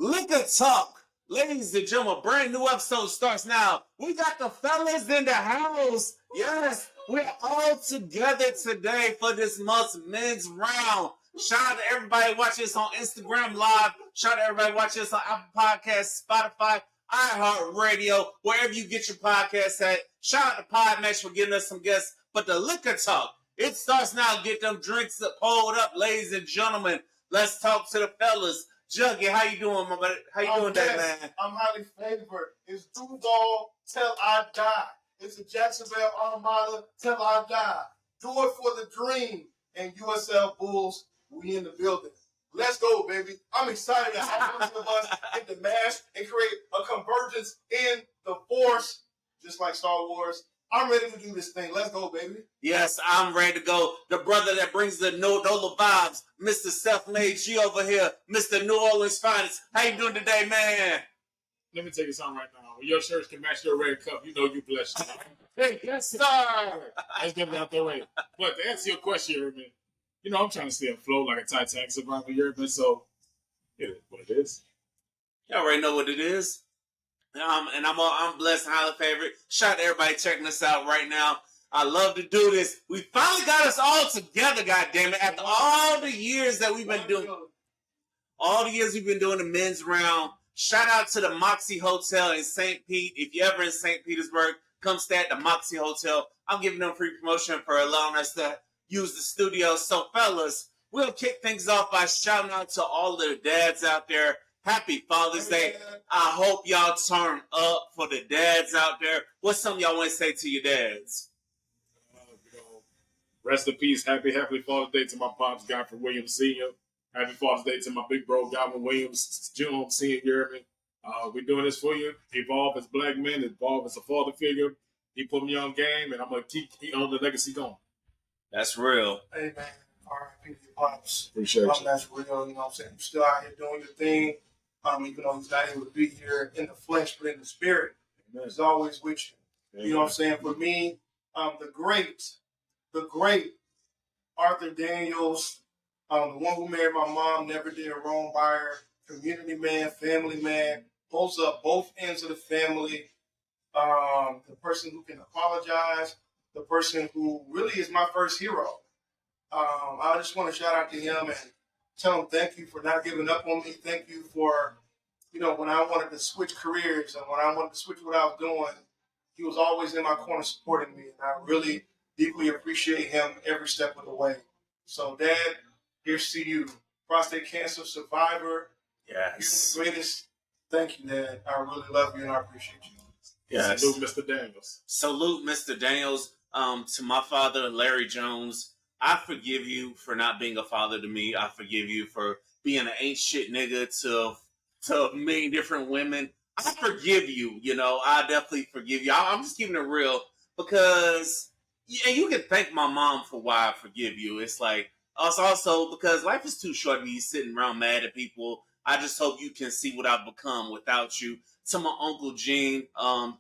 Liquor Talk. Ladies and gentlemen, brand new episode starts now. We got the fellas in the house. Yes, we're all together today for this month's men's round. Shout out to everybody watching us on Instagram Live. Shout out to everybody watching us on Apple Podcasts, Spotify, iHeartRadio, wherever you get your podcasts at. Shout out to Podmatch for giving us some guests. But the Liquor Talk, it starts now. Get them drinks pulled up, ladies and gentlemen. Let's talk to the fellas. Juggy, how you doing, my buddy? How you doing, that man? I'm highly favored. It's Duval till I die. It's the Jacksonville Armada till I die. Do it for the dream. And USL Bulls, we in the building. Let's go, baby. I'm excited to have one of us hit the mash and create a convergence in the Force, just like Star Wars. I'm ready to do this thing. Let's go, baby. Yes, I'm ready to go. The brother that brings the NOLA vibes, Mr. Self-Made G over here, Mr. New Orleans Finest. How you doing today, man? Let me tell you something right now. When your shirts can match your red cup, you know you blessed. Hey, yes, sir. Let's get it out there way. But to answer your question, Urban, you know I'm trying to stay afloat like a Titanic survivor, Urban. So it is what it is. You already know what it is. And I'm blessed and highly favored. Shout out to everybody checking us out right now. I love to do this. We finally got us all together, goddammit. After all the years that we've been doing, the men's round. Shout out to the Moxie Hotel in St. Pete. If you're ever in St. Petersburg, come stay at the Moxie Hotel. I'm giving them free promotion for allowing us to use the studio. So, fellas, we'll kick things off by shouting out to all the dads out there. Happy Father's Day. I hope y'all turn up for the dads out there. What's something y'all want to say to your dads? Rest in peace. Happy Father's Day to my pops, Godfrey Williams Sr. Happy Father's Day to my big bro, Godwin Williams Jr. Sr. We're doing this for you. Evolve as black men. Evolve as a father figure. He put me on game, and I'm going to keep on the legacy going. That's real. Hey, man. R.I.P. to your pops. Appreciate you. That's real. You know what I'm saying? You're still out here doing your thing. Even though he's not able to be here in the flesh, but in the spirit, he's always with you. Amen. You know what I'm saying? For me, the great Arthur Daniels, the one who married my mom, never did wrong by her, community man, family man, holds up both ends of the family, the person who can apologize, the person who really is my first hero. I just want to shout out to him and tell him thank you for not giving up on me. Thank you for, when I wanted to switch careers and when I wanted to switch what I was doing, he was always in my corner supporting me. And I really deeply appreciate him every step of the way. So, Dad, here's to you. Prostate cancer survivor. Yes. You're the greatest. Thank you, Dad. I really love you and I appreciate you. Yes. Salute, Mr. Daniels. Salute, Mr. Daniels. To my father, Larry Jones. I forgive you for not being a father to me. I forgive you for being an ain't shit nigga to many different women. I forgive you, I definitely forgive you. I'm just keeping it real because, and you can thank my mom for why I forgive you. It's like, us also because life is too short to be sitting around mad at people. I just hope you can see what I've become without you. To my Uncle Gene,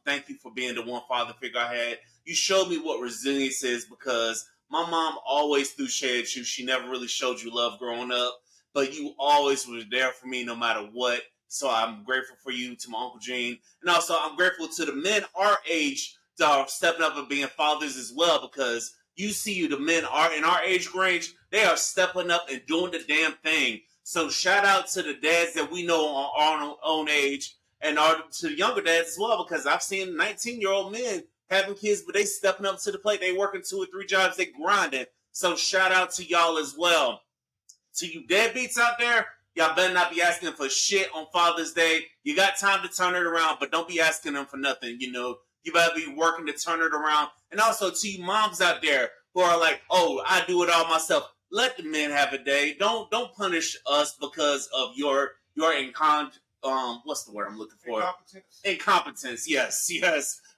thank you for being the one father figure I had. You showed me what resilience is because my mom always threw shade at you. She never really showed you love growing up, but you always was there for me no matter what. So I'm grateful for you, to my Uncle Gene. And also I'm grateful to the men our age that are stepping up and being fathers as well because you see the men are in our age range, they are stepping up and doing the damn thing. So shout out to the dads that we know are our own age and to the younger dads as well because I've seen 19-year-old men having kids, but they stepping up to the plate. They working 2 or 3 jobs. They grinding. So shout out to y'all as well. To you deadbeats out there, y'all better not be asking for shit on Father's Day. You got time to turn it around, but don't be asking them for nothing. You better be working to turn it around. And also to you moms out there who are like, oh, I do it all myself. Let the men have a day. Don't punish us because of your what's the word I'm looking for? Incompetence. Yes.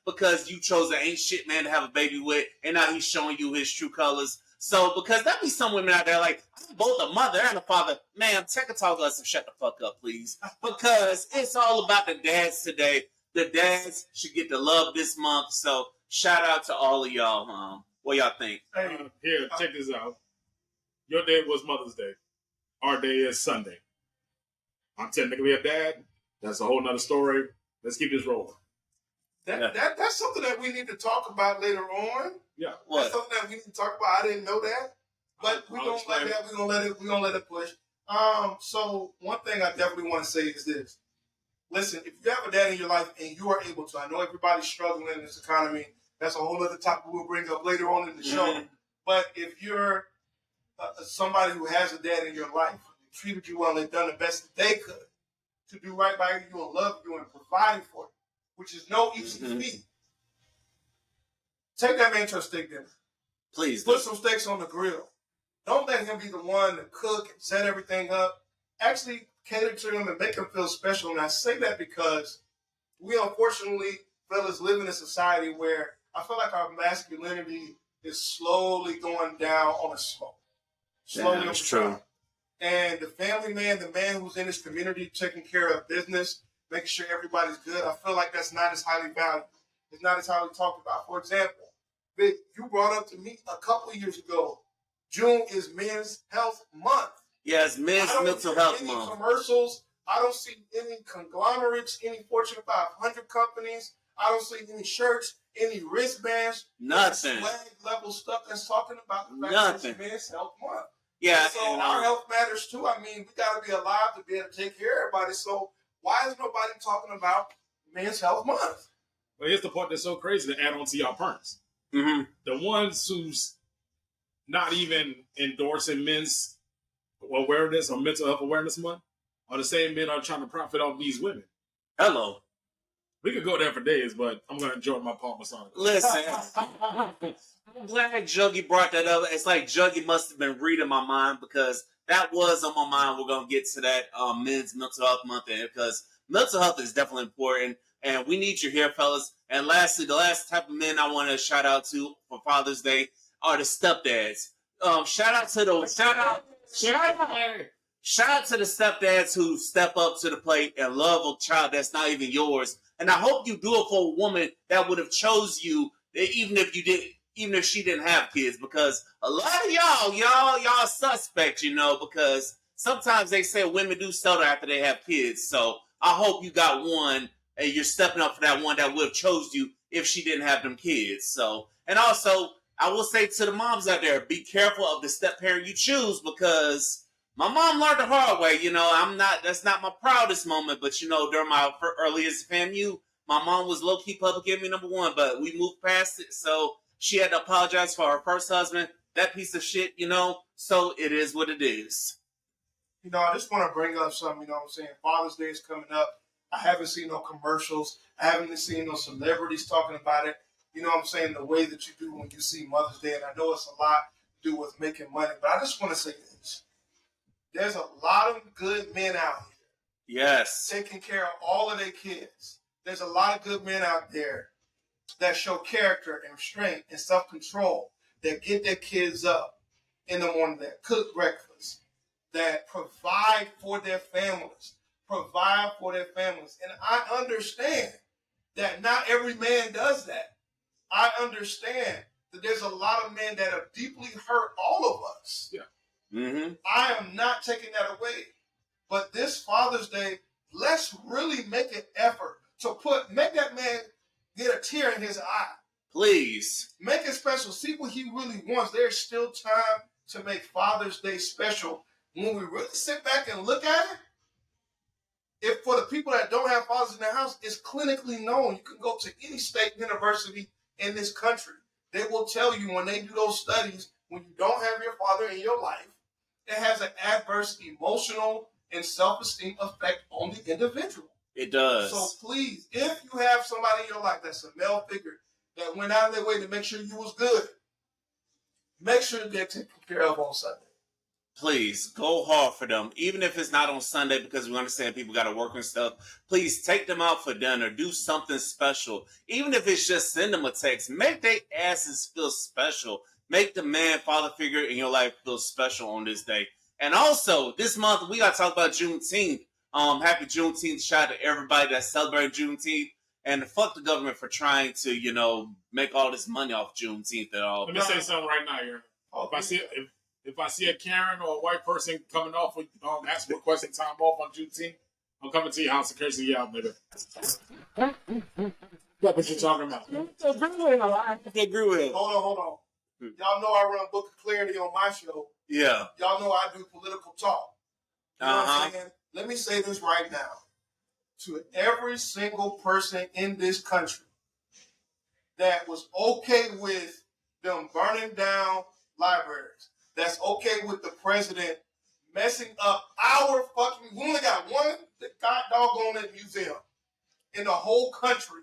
Because you chose an ain't shit man to have a baby with, and now he's showing you his true colors. So, because there be some women out there like, I'm both a mother and a father. Man, take a talk to us and shut the fuck up, please. Because it's all about the dads today. The dads should get the love this month. So, shout out to all of y'all. What y'all think? Here, check this out. Your day was Mother's Day. Our day is Sunday. I'm technically a dad. That's a whole nother story. Let's keep this rolling. That's something that we need to talk about later on. Yeah. What? That's something that we need to talk about. I didn't know that. But we're gonna let that. We're gonna let it push. So one thing I definitely want to say is this. Listen, if you have a dad in your life and you are able to, I know everybody's struggling in this economy. That's a whole other topic we'll bring up later on in the show. But if you're somebody who has a dad in your life, who treated you well, they've done the best that they could to do right by you and love you and provide for you, which is no easy feat. Take that man to a steak dinner. Please. Put some steaks on the grill. Don't let him be the one to cook and set everything up. Actually cater to him and make him feel special. And I say that because we unfortunately, fellas, live in a society where I feel like our masculinity is slowly going down on a slope. Slowly over true. time. And the family man, the man who's in his community taking care of business, making sure everybody's good, I feel like that's not as highly valued. It's not as highly talked about. For example, Vic, you brought up to me a couple of years ago, June is Men's Health Month. Yes, Men's Mental Health Month. Any commercials. I don't see any conglomerates, any Fortune 500 companies. I don't see any shirts, any wristbands. Nothing. Swag level stuff that's talking about the fact that it's Men's Health Month. Yeah. So our health matters too. I mean, we got to be alive to be able to take care of everybody. So why is nobody talking about Men's Health Month? Well, here's the part that's so crazy to add on to y'all parents. Mm-hmm. The ones who's not even endorsing men's awareness or mental health awareness month are the same men are trying to profit off these women. Hello. We could go there for days, but I'm going to enjoy my Parmesan. Listen, I'm glad Juggy brought that up. It's like Juggy must have been reading my mind because that was on my mind. We're going to get to that Men's Mental Health Month because mental health is definitely important, and we need you here, fellas. And lastly, the last type of men I want to shout out to for Father's Day are the stepdads. Shout out to the stepdads who step up to the plate and love a child that's not even yours. And I hope you do it for a woman that would have chose you, even if she didn't have kids, because a lot of y'all suspect, because sometimes they say women do settle after they have kids. So I hope you got one and you're stepping up for that one that would have chose you if she didn't have them kids. So, and also I will say to the moms out there, be careful of the step parent you choose, because my mom learned the hard way. That's not my proudest moment, but during my earliest FAMU, my mom was low-key public enemy number one, but we moved past it. So she had to apologize for her first husband, that piece of shit, so it is what it is. I just want to bring up something, what I'm saying? Father's Day is coming up. I haven't seen no commercials. I haven't seen no celebrities talking about it. What I'm saying? The way that you do when you see Mother's Day, and I know it's a lot to do with making money, but I just want to say this. There's a lot of good men out here. Yes. Taking care of all of their kids. There's a lot of good men out there that show character and restraint and self-control, that get their kids up in the morning, that cook breakfast, that provide for their families. And I understand that not every man does that. I understand that there's a lot of men that have deeply hurt all of us. Yeah. Mm-hmm. I am not taking that away. But this Father's Day, let's really make an effort to make that man get a tear in his eye. Please. Make it special. See what he really wants. There's still time to make Father's Day special. When we really sit back and look at it, if for the people that don't have fathers in their house, it's clinically known. You can go to any state university in this country. They will tell you when they do those studies, when you don't have your father in your life, it has an adverse emotional and self-esteem effect on the individual. It does. So please, if you have somebody in your life that's a male figure that went out of their way to make sure you was good, make sure they're taken care of on Sunday. Please, go hard for them. Even if it's not on Sunday, because we understand people got to work and stuff. Please take them out for dinner. Do something special. Even if it's just send them a text. Make their asses feel special. Make the man, father figure in your life feel special on this day. And also, this month, we got to talk about Juneteenth. Happy Juneteenth. Shout out to everybody that's celebrating Juneteenth. And fuck the government for trying to, make all this money off Juneteenth at all. Let me say something right now, Aaron. If I see a Karen or a white person coming off with asking requesting time off on Juneteenth, I'm coming to your house in case you out, nigga. What you talking about? I agree with him. Hold on. Y'all know I run Book of Clarity on my show. Yeah. Y'all know I do political talk. You know what I'm saying? Let me say this right now. To every single person in this country that was okay with them burning down libraries, that's okay with the president messing up our fucking... We only got one god doggone museum in the whole country.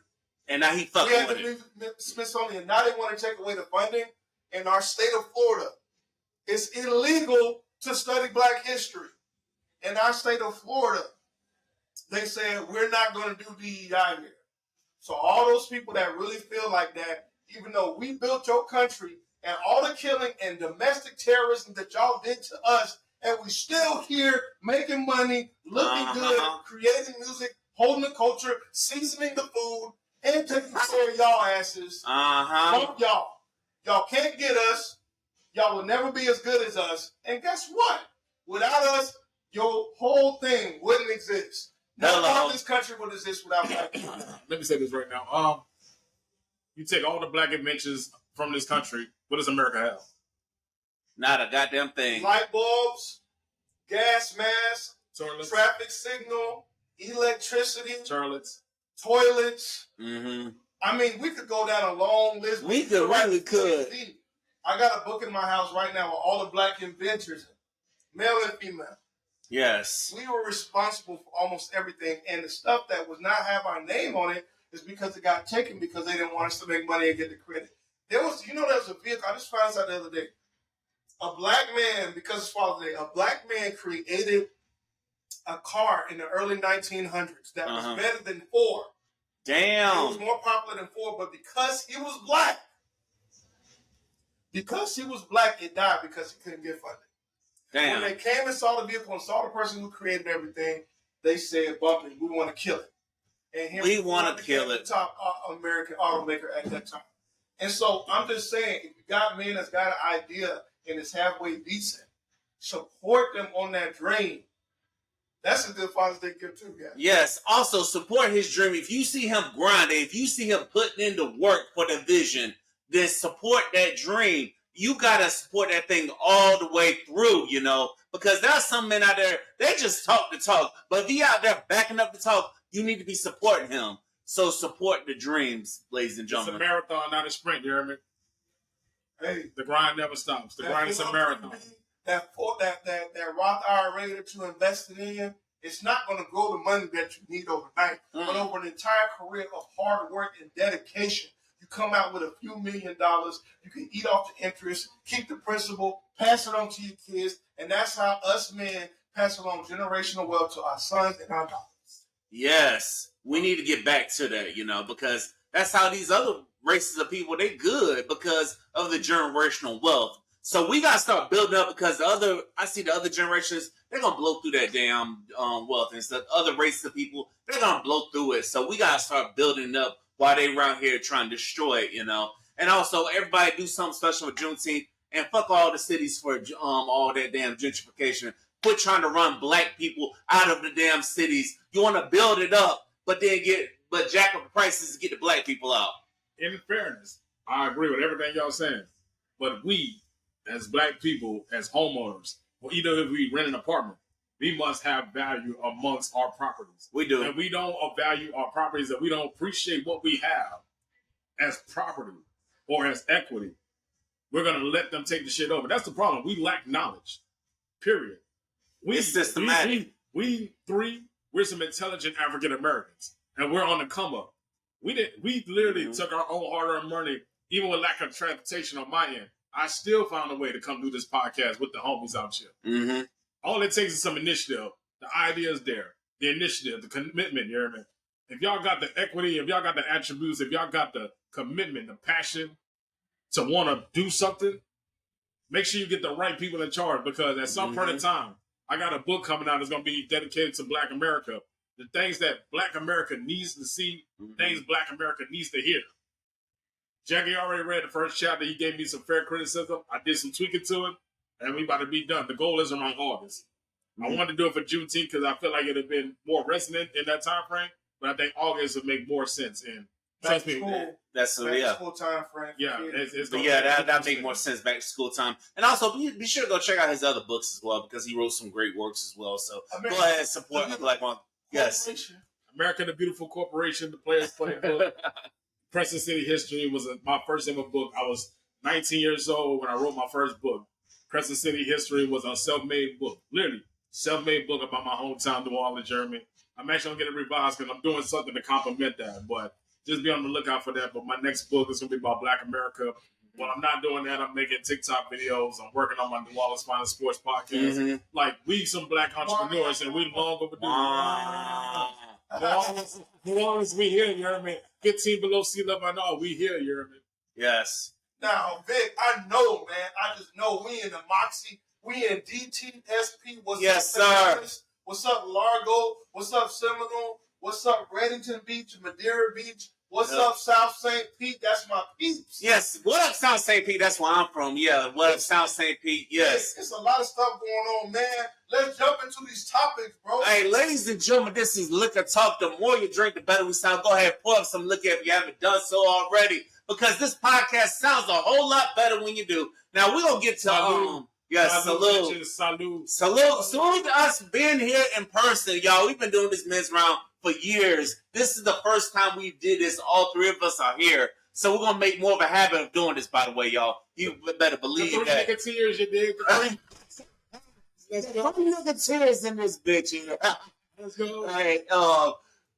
And now he fucking with it. We had the Smithsonian. Now they want to take away the funding. In our state of Florida, it's illegal to study Black history. In our state of Florida, they said we're not going to do DEI here. So all those people that really feel like that, even though we built your country and all the killing and domestic terrorism that y'all did to us, and we still here making money, looking good, creating music, holding the culture, seasoning the food, and taking care of y'all asses. Fuck y'all. Y'all can't get us. Y'all will never be as good as us. And guess what? Without us, your whole thing wouldn't exist. None of this country would exist without Black people. Let me say this right now. You take all the Black inventions from this country. What does America have? Not a goddamn thing. Light bulbs, gas masks, Toilets. traffic signal, electricity, Toilets. Mm-hmm. I mean, we could go down a long list. We really could. I got a book in my house right now with all the Black inventors, male and female. Yes. We were responsible for almost everything, and the stuff that was not have our name on it is because it got taken because they didn't want us to make money and get the credit. There was a vehicle. I just found this out the other day. A Black man, because it's Father's Day, a Black man created a car in the early 1900s that was better than Ford. Damn. It was more popular than Ford, but because he was Black, it died because he couldn't get funding. Damn. When they came and saw the vehicle and saw the person who created everything, they said, "Bumpy, we want to kill it." And we want to kill it. The top American automaker at that time. And so I'm just saying, if you got men that's got an idea and is halfway decent, support them on that dream. That's a good Father's Day gift too, guys. Yes. Also, support his dream. If you see him grinding, if you see him putting in the work for the vision, then support that dream. You got to support that thing all the way through, because there are some men out there, they just talk the talk. But if he out there backing up the talk, you need to be supporting him. So support the dreams, ladies and gentlemen. It's a marathon, not a sprint, you hear me? Hey, the grind never stops. The grind is a marathon. That Roth IRA that you invested in, it's not going to grow the money that you need overnight. But over an entire career of hard work and dedication, you come out with a few $1 million. You can eat off the interest, keep the principal, pass it on to your kids, and that's how us men pass along generational wealth to our sons and our daughters. Yes, we need to get back to that, because that's how these other races of people, they good because of the generational wealth. So we got to start building up because I see the other generations, they're going to blow through that damn wealth and stuff. Other races of people, they're going to blow through it. So we got to start building up while they around here trying to destroy it, And also, everybody do something special with Juneteenth and fuck all the cities for all that damn gentrification. Quit trying to run Black people out of the damn cities. You want to build it up, but jack up the prices to get the Black people out. In fairness, I agree with everything y'all saying. But we, as Black people, as homeowners, or either if we rent an apartment, we must have value amongst our properties. We do. And we don't value our properties, and we don't appreciate what we have as property or as equity. We're going to let them take the shit over. That's the problem. We lack knowledge. Period. It's systematic. We're some intelligent African Americans, and we're on the come up. We literally took our own hard-earned money, even with lack of transportation on my end. I still found a way to come do this podcast with the homies out here. Mm-hmm. All it takes is some initiative. The idea is there. The initiative, the commitment, you hear me? If y'all got the equity, if y'all got the attributes, if y'all got the commitment, the passion to want to do something, make sure you get the right people in charge, because at some point in time, I got a book coming out that's going to be dedicated to Black America. The things that Black America needs to see, things Black America needs to hear. Juggy already read the first chapter. He gave me some fair criticism. I did some tweaking to it, and we about to be done. The goal is around August. I wanted to do it for Juneteenth because I feel like it'd have been more resonant in that time frame. But I think August would make more sense. And trust me, that's school time frame. Yeah, that make more sense back to school time. And also, be sure to go check out his other books as well because he wrote some great works as well. So go ahead and support the Black one. Yes, America the Beautiful Corporation, the Players Play book. Crescent City History was my first ever book. I was 19 years old when I wrote my first book. Crescent City History was a self-made book, literally self-made book about my hometown, New Orleans, Germany. I'm actually gonna get it revised because I'm doing something to complement that. But just be on the lookout for that. But my next book is gonna be about Black America. When I'm not doing that, I'm making TikTok videos. I'm working on my New Orleans Finest Sports podcast. Mm-hmm. Like we some Black entrepreneurs, and we long overdue. Wow. New Orleans, we here, you hear me? 15 below sea level, I know we here, you hear me? Yes. Now, Vic, I know, man. I just know we in the Moxie. We in DTSP. What's yes, up, sir? What's up, Largo? What's up, Seminole? What's up, Reddington Beach, Madeira Beach? What's up, South St. Pete? That's my peeps. Yes. What up, South St. Pete? That's where I'm from. Yeah. What up, South St. Pete? Yes. It's a lot of stuff going on, man. Let's jump into these topics, bro. Hey, ladies and gentlemen, this is Liquor Talk. The more you drink, the better we sound. Go ahead, pour up some liquor if you haven't done so already, because this podcast sounds a whole lot better when you do. Now we're gonna get to yes, salute to us being here in person, y'all. We've been doing this men's round for years. This is the first time we did this. All three of us are here. So we're gonna make more of a habit of doing this, by the way, y'all. You better believe that. The 3 years you did. Let's go. Tears in this bitch here. Let's go. All right,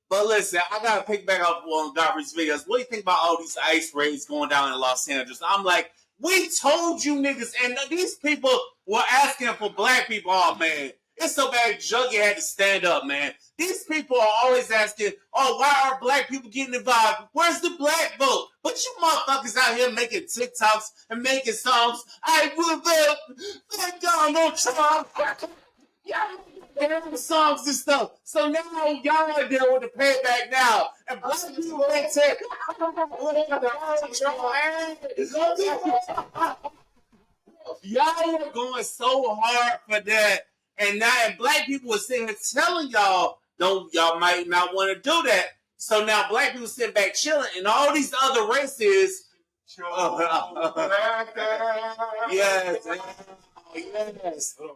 but listen, I gotta pick back up on Godfrey's videos. What do you think about all these ICE raids going down in Los Angeles? I'm like, we told you niggas, and these people were asking for black people. Oh man, it's so bad Juggy had to stand up, man. These people are always asking, oh, why are black people getting involved? Where's the black vote? But you motherfuckers out here making TikToks and making songs. I will let Donald Trump. Yeah, songs and stuff. So now y'all are dealing with the payback now. And black people ain't saying, y'all are going so hard for that. And now black people are sitting here telling y'all, y'all might not want to do that. So now black people sitting back chilling, and all these other races. Yes.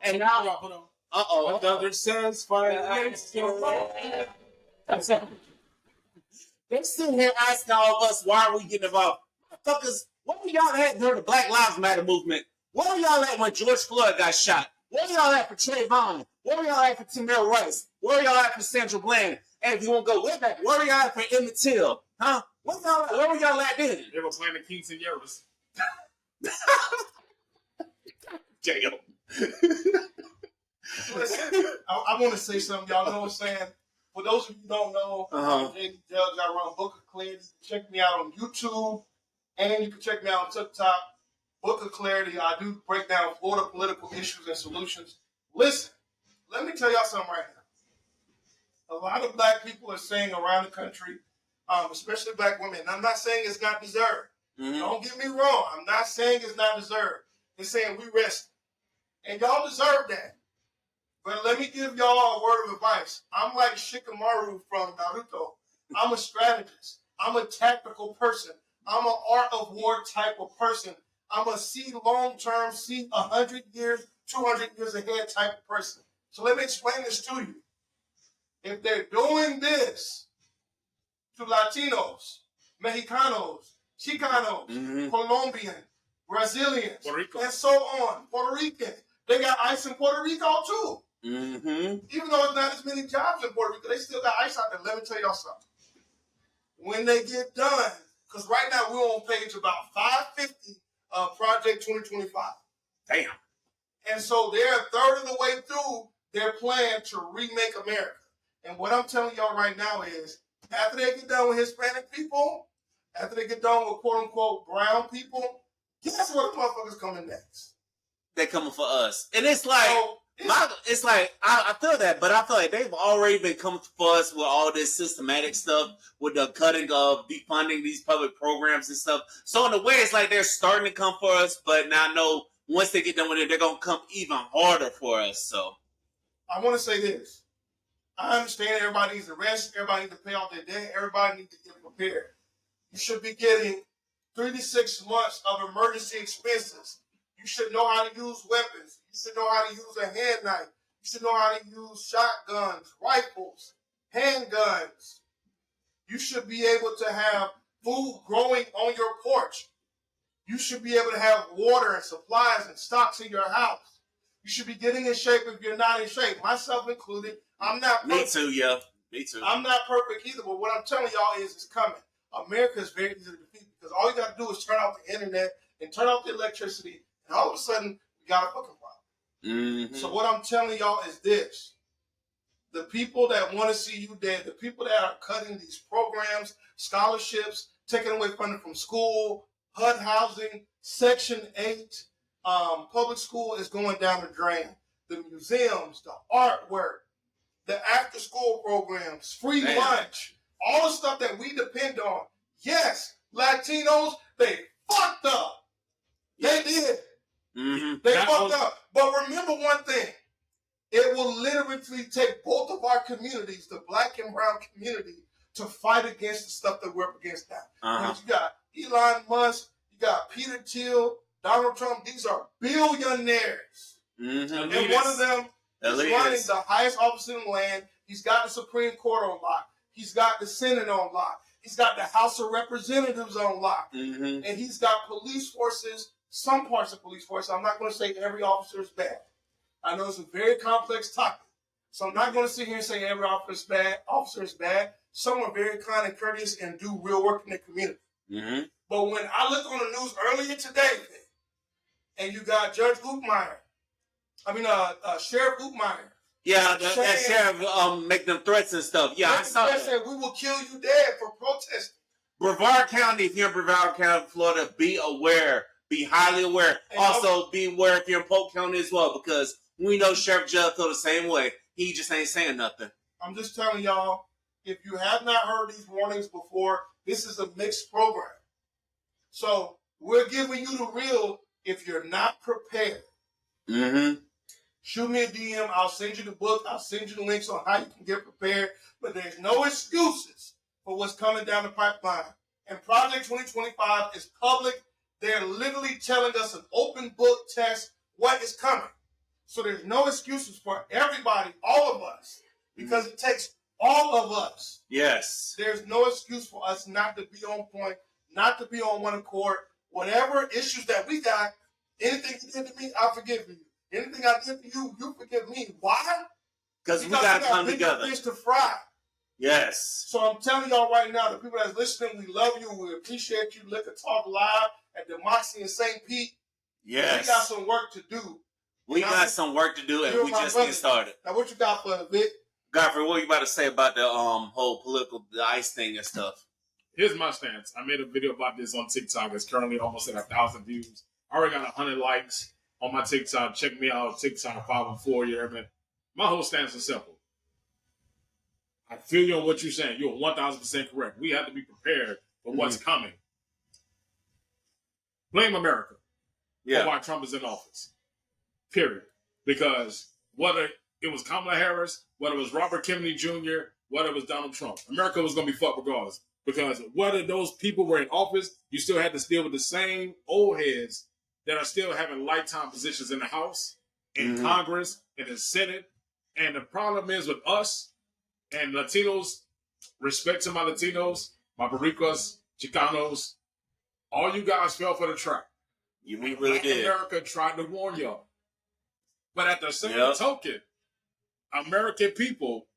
And now, Another satisfying. They're sitting here asking all of us, why are we getting involved? Motherfuckers, what were y'all at during the Black Lives Matter movement? What were y'all at when George Floyd got shot? Where y'all at for Trayvon? Where y'all at for Tamir Rice? Where y'all at for Sandra Bland? And if you want to go way back, where y'all at for Emmett Till? Huh? Where were y'all at then? They were playing the Kings and Yeras. Damn. I want to say something. Y'all know what I'm saying? For those of you who don't know, Judge, I run Book of Clarity. Check me out on YouTube, and you can check me out on TikTok. Book of Clarity. I do break down Florida political issues and solutions. Listen, let me tell y'all something right now. A lot of black people are saying around the country, especially black women, and I'm not saying it's not deserved. Mm-hmm. Don't get me wrong. I'm not saying it's not deserved. They're saying we rest. And y'all deserve that. But let me give y'all a word of advice. I'm like Shikamaru from Naruto. I'm a strategist. I'm a tactical person. I'm an art of war type of person. I'm a see long-term, see 100 years, 200 years ahead type of person. So let me explain this to you. If they're doing this to Latinos, Mexicanos, Chicanos, Colombian, Brazilians, and so on, Puerto Ricans, they got ICE in Puerto Rico too. Mm-hmm. Even though there's not as many jobs in Puerto Rico, they still got ICE out there. Let me tell y'all something. When they get done, because right now we're on page about 550 of Project 2025. Damn. And so they're a third of the way through their plan to remake America. And what I'm telling y'all right now is, after they get done with Hispanic people, after they get done with quote-unquote brown people, guess what the motherfuckers coming next? They're coming for us. And it's like, I feel that, but I feel like they've already been coming for us with all this systematic stuff, with the cutting of defunding these public programs and stuff. So in a way, it's like they're starting to come for us, but now I know once they get done with it, they're going to come even harder for us. So I want to say this. I understand everybody needs to rest. Everybody needs to pay off their debt. Everybody needs to get prepared. You should be getting 3 to 6 months of emergency expenses. You should know how to use weapons. You should know how to use a hand knife. You should know how to use shotguns, rifles, handguns. You should be able to have food growing on your porch. You should be able to have water and supplies and stocks in your house. You should be getting in shape if you're not in shape, myself included. I'm not perfect. Me too, yeah. Me too. I'm not perfect either, but what I'm telling y'all is it's coming. America is very easy to defeat because all you got to do is turn off the internet and turn off the electricity, and all of a sudden, we got a fucking problem. Mm-hmm. So what I'm telling y'all is this. The people that want to see you dead, the people that are cutting these programs, scholarships, taking away funding from school, HUD housing, Section 8, public school is going down the drain. The museums, the artwork, the after-school programs, free lunch, all the stuff that we depend on. Yes, Latinos, they fucked up. They did. Mm-hmm. They fucked up. But remember one thing. It will literally take both of our communities, the black and brown community, to fight against the stuff that we're up against now. Because you got Elon Musk, you got Peter Thiel, Donald Trump. These are billionaires. Mm-hmm. And one of them is running the highest office in the land. He's got the Supreme Court on lock. He's got the Senate on lock. He's got the House of Representatives on lock. Mm-hmm. And he's got police forces, some parts of police force. I'm not going to say every officer is bad. I know it's a very complex topic. So I'm not going to sit here and say every officer is bad. Some are very kind and courteous and do real work in the community. Mm-hmm. But when I looked on the news earlier today, and you got Sheriff Ootmeyer. Yeah, that sheriff make them threats and stuff. Yeah, I saw that. Said, we will kill you dead for protesting. Brevard County, if you're in Brevard County, Florida, be aware. Be highly aware. And also, be aware if you're in Polk County as well, because we know Sheriff Judd feel the same way. He just ain't saying nothing. I'm just telling y'all, if you have not heard these warnings before, this is a mixed program. So we're giving you the real if you're not prepared. Mm-hmm. Shoot me a DM. I'll send you the book. I'll send you the links on how you can get prepared. But there's no excuses for what's coming down the pipeline. And Project 2025 is public. They're literally telling us an open book test what is coming. So there's no excuses for everybody, all of us, because it takes all of us. Yes. There's no excuse for us not to be on point, not to be on one accord. Whatever issues that we got, anything you did to me, I forgive you. Anything I did to you, you forgive me. Why? Because we got to come together. Fish to fry. Yes. So I'm telling y'all right now, the people that's listening, we love you. We appreciate you. Liquor Talk Live at Democracy in St. Pete. Yes. We got some work to do. We got some work to do, and we just getting started. Now, what you got for a bit? Godfrey, what you about to say about the whole the ICE thing and stuff? Here's my stance. I made a video about this on TikTok. It's currently almost at 1,000 views. I already got 100 likes on my TikTok. Check me out on TikTok 514. You hear me? My whole stance is simple. I feel you on what you're saying. You're 1,000% correct. We have to be prepared for what's coming. Blame America for why Trump is in office. Period. Because whether it was Kamala Harris, whether it was Robert Kennedy Jr., whether it was Donald Trump, America was going to be fucked regardless. Because whether those people were in office, you still had to deal with the same old heads that are still having lifetime positions in the House, in Congress, in the Senate. And the problem is with us and Latinos, respect to my Latinos, my Boricuas, Chicanos, all you guys fell for the trap. We really did. America tried to warn y'all. But at the same token, American people,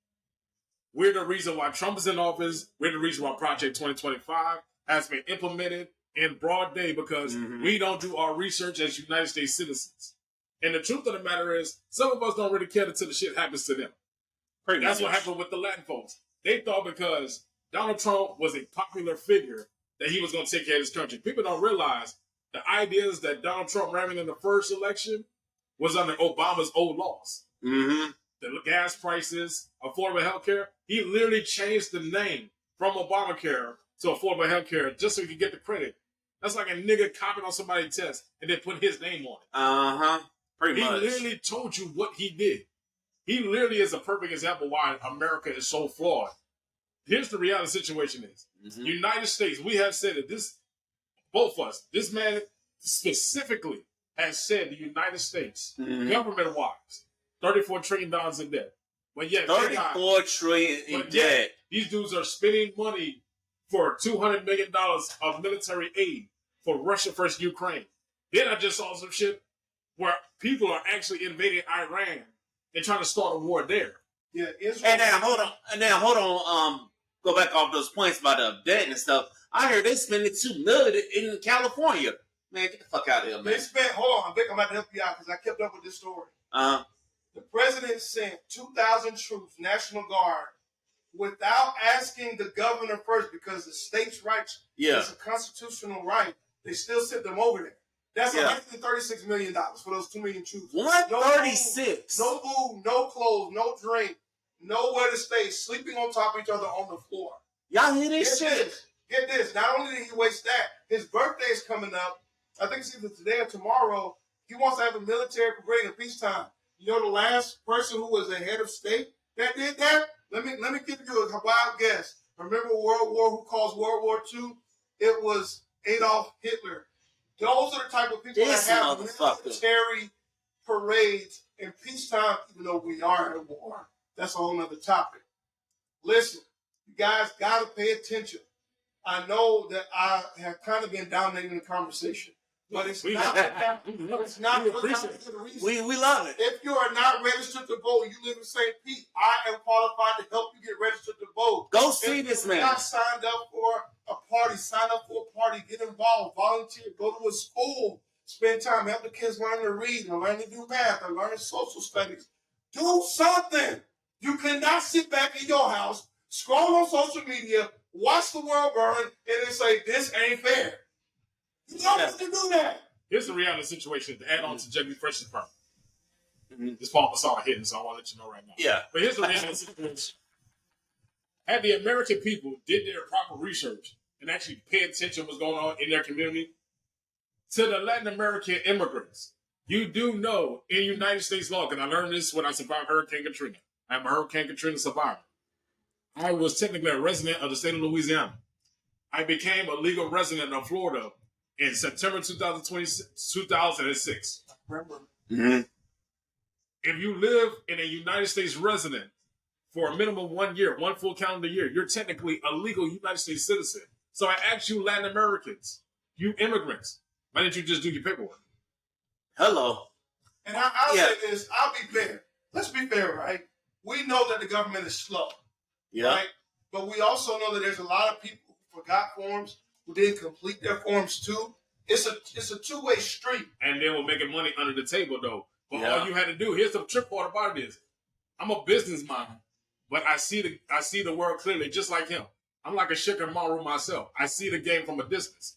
we're the reason why Trump is in office. We're the reason why Project 2025 has been implemented in broad day because we don't do our research as United States citizens. And the truth of the matter is, some of us don't really care until the shit happens to them. That's what happened with the Latin folks. They thought because Donald Trump was a popular figure that he was going to take care of this country. People don't realize the ideas that Donald Trump ran in the first election was under Obama's old laws. The gas prices, affordable health care. He literally changed the name from Obamacare to affordable health care just so he could get the credit. That's like a nigga copying on somebody's test and then put his name on it. Pretty much. He literally told you what he did. He literally is a perfect example why America is so flawed. Here's the reality situation is. United States, we have said it, both of us, this man specifically has said the United States, government-wise, $34 trillion in debt. But yet, $34 trillion in debt. These dudes are spending money for $200 million of military aid for Russia versus Ukraine. Then I just saw some shit where people are actually invading Iran and trying to start a war there. Yeah, Israel. And now hold on. Go back off those points about the debt and stuff. I heard they spending $2 million in California. Man, get the fuck out of here, man. They spent. Hold on, Vic. I'm about to help you out because I kept up with this story. The president sent 2,000 troops, National Guard, without asking the governor first because the state's rights is a constitutional right. They still sent them over there. That's $136 million for those 2 million troops. 136. No food, no clothes, no drink, nowhere to stay, sleeping on top of each other on the floor. Y'all hear this shit? Get this. Not only did he waste that, his birthday is coming up. I think it's either today or tomorrow. He wants to have a military parade in peacetime. You know the last person who was the head of state that did that? Let me give you a wild guess. Remember who caused World War II? It was Adolf Hitler. Those are the type of people that have military parades in peacetime, even though we are in a war. That's a whole other topic. Listen, you guys got to pay attention. I know that I have kind of been dominating the conversation, but it's not. It's not. We love it. If you are not registered to vote, you live in St. Pete, I am qualified to help you get registered to vote. Go see this man. If you're not signed up for a party, sign up for a party, get involved, volunteer, go to a school, spend time, help the kids learn to read and learn to do math and learn social studies. Do something. You cannot sit back in your house, scroll on social media, watch the world burn, and then say, this ain't fair. You don't have to do that. Here's the reality situation to add on to Juggy Fresh's part. This Paul Masson hitting, so I want to let you know right now. Yeah. But here's the reality situation. Had the American people did their proper research and actually pay attention to what's going on in their community, to the Latin American immigrants, you do know in United States law, because I learned this when I survived Hurricane Katrina. I'm a Hurricane Katrina survivor. I was technically a resident of the state of Louisiana. I became a legal resident of Florida in September 2006. Remember. If you live in a United States resident for a minimum 1 year, 1 full calendar year, you're technically a legal United States citizen. So I ask you Latin Americans, you immigrants, why didn't you just do your paperwork? Hello. And I'll say this, I'll be fair. Let's be fair, right? We know that the government is slow. Yeah. Right? But we also know that there's a lot of people who forgot forms, who didn't complete their forms too. It's a two-way street. And they were making money under the table though. But all you had to do, here's the trick part about it is, I'm a businessman, but I see the world clearly just like him. I'm like a Shikker Maru myself. I see the game from a distance.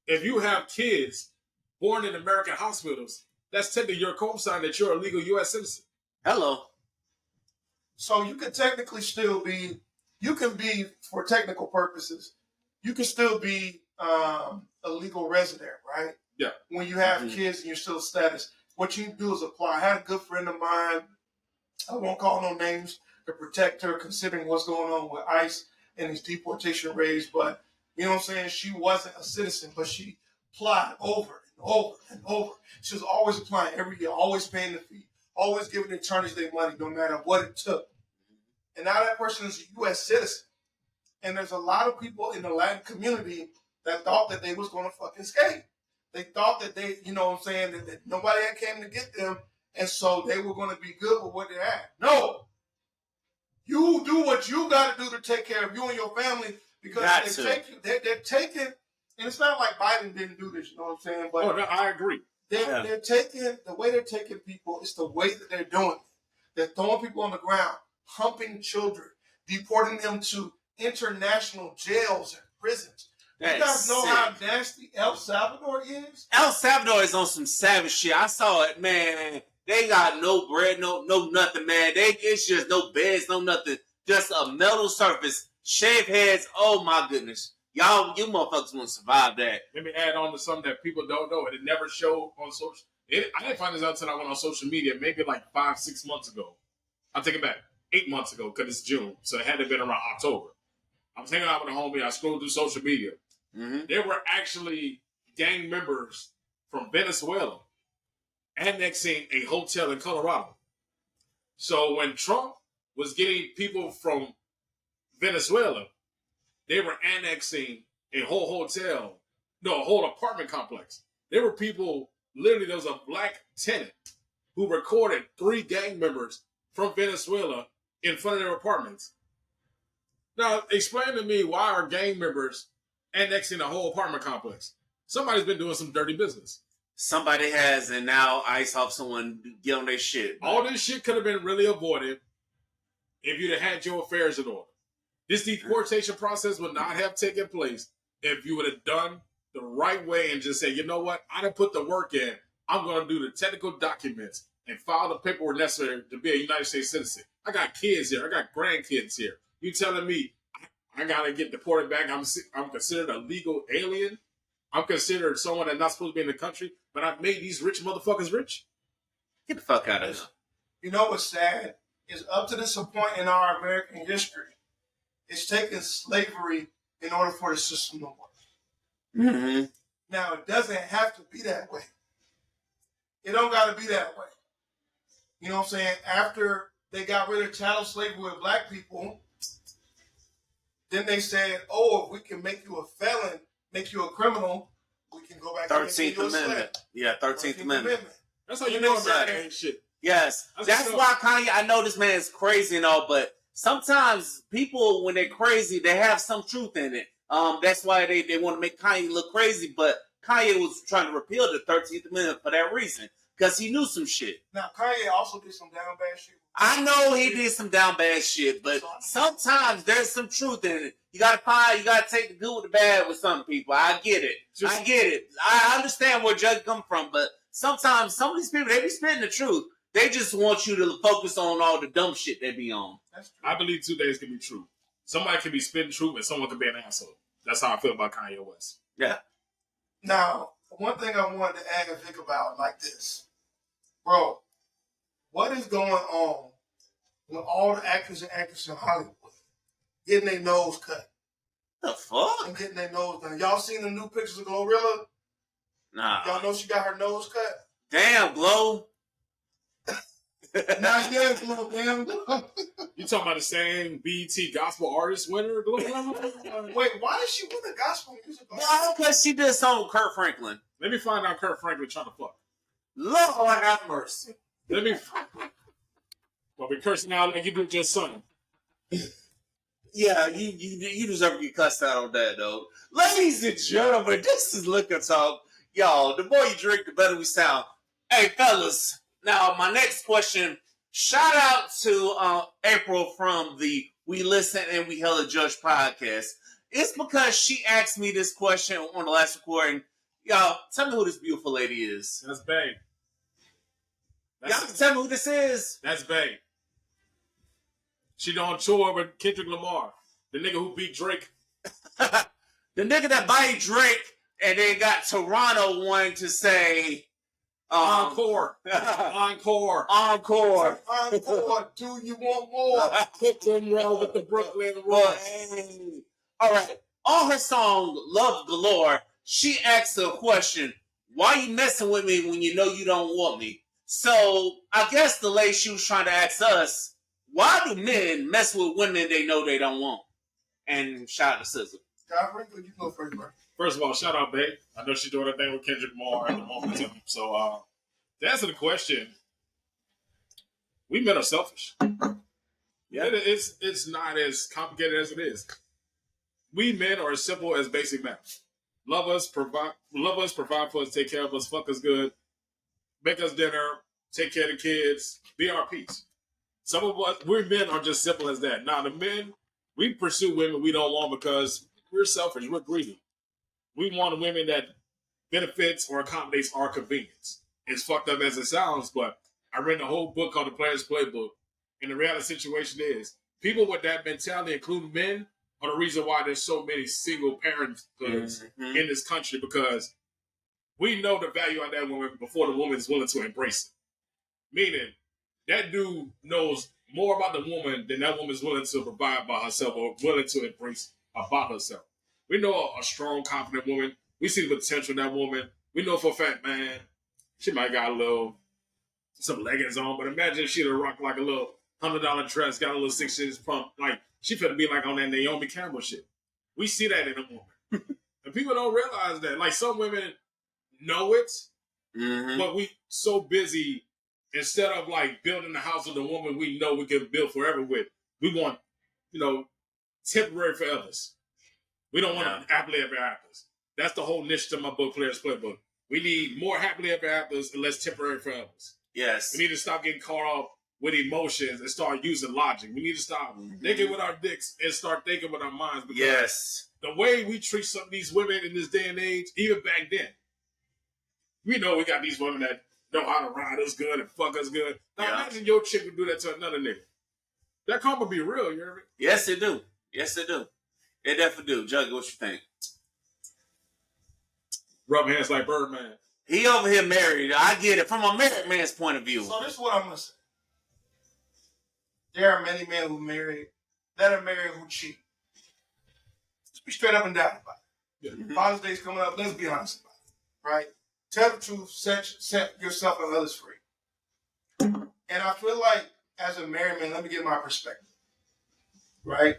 If you have kids born in American hospitals, that's technically your cosign that you're a legal U.S. citizen. Hello. So you can technically still be, for technical purposes, you can still be a legal resident, right? Yeah. When you have kids and you're still status, what you do is apply. I had a good friend of mine, I won't call no names, to protect her considering what's going on with ICE and these deportation raids, but you know what I'm saying? She wasn't a citizen, but she applied over and over and over. She was always applying every year, always paying the fee, always giving the attorneys their money, no matter what it took. And now that person is a U.S. citizen. And there's a lot of people in the Latin community that thought that they was going to fucking escape. They thought that they, you know what I'm saying, that nobody had came to get them, and so they were going to be good with what they had. No. You do what you got to do to take care of you and your family, because they're taking, and it's not like Biden didn't do this, you know what I'm saying? But no, I agree. They're taking, the way they're taking people is the way that they're doing it. They're throwing people on the ground, humping children, deporting them to international jails and prisons. You guys know how nasty El Salvador is? El Salvador is on some savage shit. I saw it, man. They got no bread, no nothing, man. It's just no beds, no nothing. Just a metal surface, shaved heads. Oh my goodness. Y'all, you motherfuckers won't survive that. Let me add on to something that people don't know. It never showed on social. I didn't find this out until I went on social media, maybe like 5-6 months ago. I'll take it back. 8 months ago, because it's June, so it had to have been around October. I was hanging out with a homie. I scrolled through social media. Mm-hmm. There were actually gang members from Venezuela annexing a hotel in Colorado. So when Trump was getting people from Venezuela, they were annexing a whole hotel, no, a whole apartment complex. There were people, literally, there was a black tenant who recorded 3 gang members from Venezuela in front of their apartments. Now, explain to me, why are gang members annexing a whole apartment complex? Somebody's been doing some dirty business. Somebody has, and now ICE off someone get on their shit. All this shit could have been really avoided if you'd have had your affairs in order. This deportation process would not have taken place if you would have done the right way and just said, you know what, I done put the work in. I'm going to do the technical documents and file the paperwork necessary to be a United States citizen. I got kids here. I got grandkids here. You telling me I got to get deported back? I'm considered a legal alien? I'm considered someone that's not supposed to be in the country, but I've made these rich motherfuckers rich? Get the fuck out of here. You know what's sad is up to this point in our American history, it's taken slavery in order for the system to work. Mm-hmm. Now, it doesn't have to be that way. It don't got to be that way. You know what I'm saying? After they got rid of chattel slavery with black people, then they said, oh, if we can make you a felon, make you a criminal, we can go back and make you a slave. Yeah, 13th Amendment. That's how you know America ain't shit. Yes. That's why Kanye, I know this man's crazy and all, but sometimes people, when they're crazy, they have some truth in it. That's why they want to make Kanye look crazy, but Kanye was trying to repeal the 13th Amendment for that reason, because he knew some shit. Now, Kanye also did some down bad shit. I know he did some down bad shit, but sometimes there's some truth in it. You gotta take the good with the bad with some people. I get it. I understand where Juggy come from, but sometimes some of these people, they be spitting the truth. They just want you to focus on all the dumb shit they be on. That's true. I believe 2 days can be true. Somebody can be spitting truth and someone can be an asshole. That's how I feel about Kanye West. Yeah. Now, one thing I wanted to add and think about like this. Bro, what is going on with all the actors and actresses in Hollywood getting their nose cut? The fuck? And getting their nose done. Y'all seen the new pictures of Glorilla? Nah. Y'all know she got her nose cut? Damn, Glow. Not yet, Glow. Damn. You talking about the same BET Gospel Artist winner? Wait, why did she win the gospel music? No, because she did something with Kurt Franklin. Let me find out Kurt Franklin trying to fuck. Lord have mercy. Let me. Well, be cursing out like you did your son. Yeah, you deserve to get cussed out on that, though. Ladies and gentlemen, this is Liquor Talk. Y'all, the more you drink, the better we sound. Hey, fellas. Now, my next question. Shout out to April from the We Listen and We Hella Judge podcast. It's because she asked me this question on the last recording. Y'all, tell me who this beautiful lady is. That's Bae. Y'all can tell me who this is. That's Bae. She on tour with Kendrick Lamar, the nigga who beat Drake. The nigga that beat Drake, and then got Toronto wanting to say encore. Encore. Encore. Encore. Do you want more? Hit them roll with the Brooklyn Royals. Hey. All right. On her song Love Galore, she asked a question: why you messing with me when you know you don't want me? So I guess the lady she was trying to ask us, why do men mess with women they know they don't want? And shout out to SZA. Godfrey, you go first, bro. First of all, shout out Bae. I know she's doing her thing with Kendrick Lamar at the moment too. So to answer the question, we men are selfish. Yeah, it's not as complicated as it is. We men are as simple as basic math. Love us, provide for us, take care of us, fuck us good, make us dinner, take care of the kids, be our peace. Some of us, we men are just simple as that. Now, the men, we pursue women we don't want because we're selfish, we're greedy. We want women that benefits or accommodates our convenience. It's fucked up as it sounds, but I read the whole book called The Player's Playbook, and the reality situation is, people with that mentality, including men, are the reason why there's so many single parents in this country, because we know the value of that woman before the woman is willing to embrace it. Meaning, that dude knows more about the woman than that woman's willing to provide by herself or willing to embrace about herself. We know a strong, confident woman. We see the potential in that woman. We know for a fact, man, she might got some leggings on, but imagine if she'd have rocked like a little $100 dress, got a little 6-inch pump. Like, she finna be like on that Naomi Campbell shit. We see that in a woman. And people don't realize that. Like, some women know it, but we so busy, instead of like building the house with the woman we know we can build forever with, we want, temporary forevers. We don't want happily ever afters. That's the whole niche to my book, Players Playbook. We need more happily ever afters and less temporary forevers. Yes. We need to stop getting caught up with emotions and start using logic. We need to stop thinking with our dicks and start thinking with our minds. Because the way we treat some of these women in this day and age, even back then, we know we got these women that know how to ride us good and fuck us good. Now imagine your chick would do that to another nigga. That karma be real, you hear me? Yes, it do. Yes, it do. It definitely do. Juggy, what you think? Rub hands like Birdman. He over here married. I get it from a married man's point of view. So this is what I'm gonna say. There are many men who are married who cheat. Let's be straight up and down about it. Yeah. Father's Day's coming up. Let's be honest about it, right? Tell the truth. Set yourself and others free. And I feel like, as a married man, let me give my perspective, right?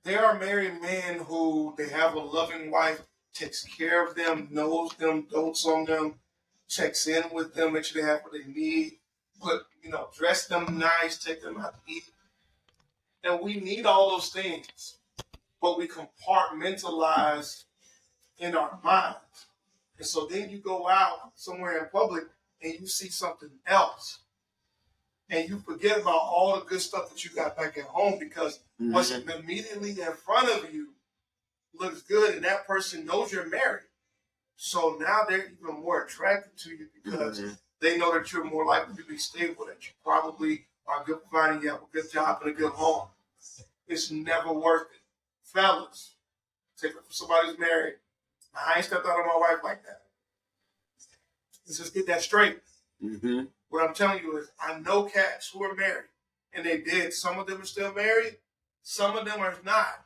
There are married men who they have a loving wife, takes care of them, knows them, dotes on them, checks in with them, make sure they have what they need, dress them nice, take them out to eat. And we need all those things, but we compartmentalize in our minds. And so then you go out somewhere in public and you see something else. And you forget about all the good stuff that you got back at home because what's immediately in front of you looks good, and that person knows you're married. So now they're even more attracted to you because they know that you're more likely to be stable, that you probably are good providing, you have a good job and a good home. It's never worth it. Fellas, take it from somebody who's married. I ain't stepped out on my wife like that. Let's just get that straight. What I'm telling you is I know cats who are married, and they did. Some of them are still married. Some of them are not.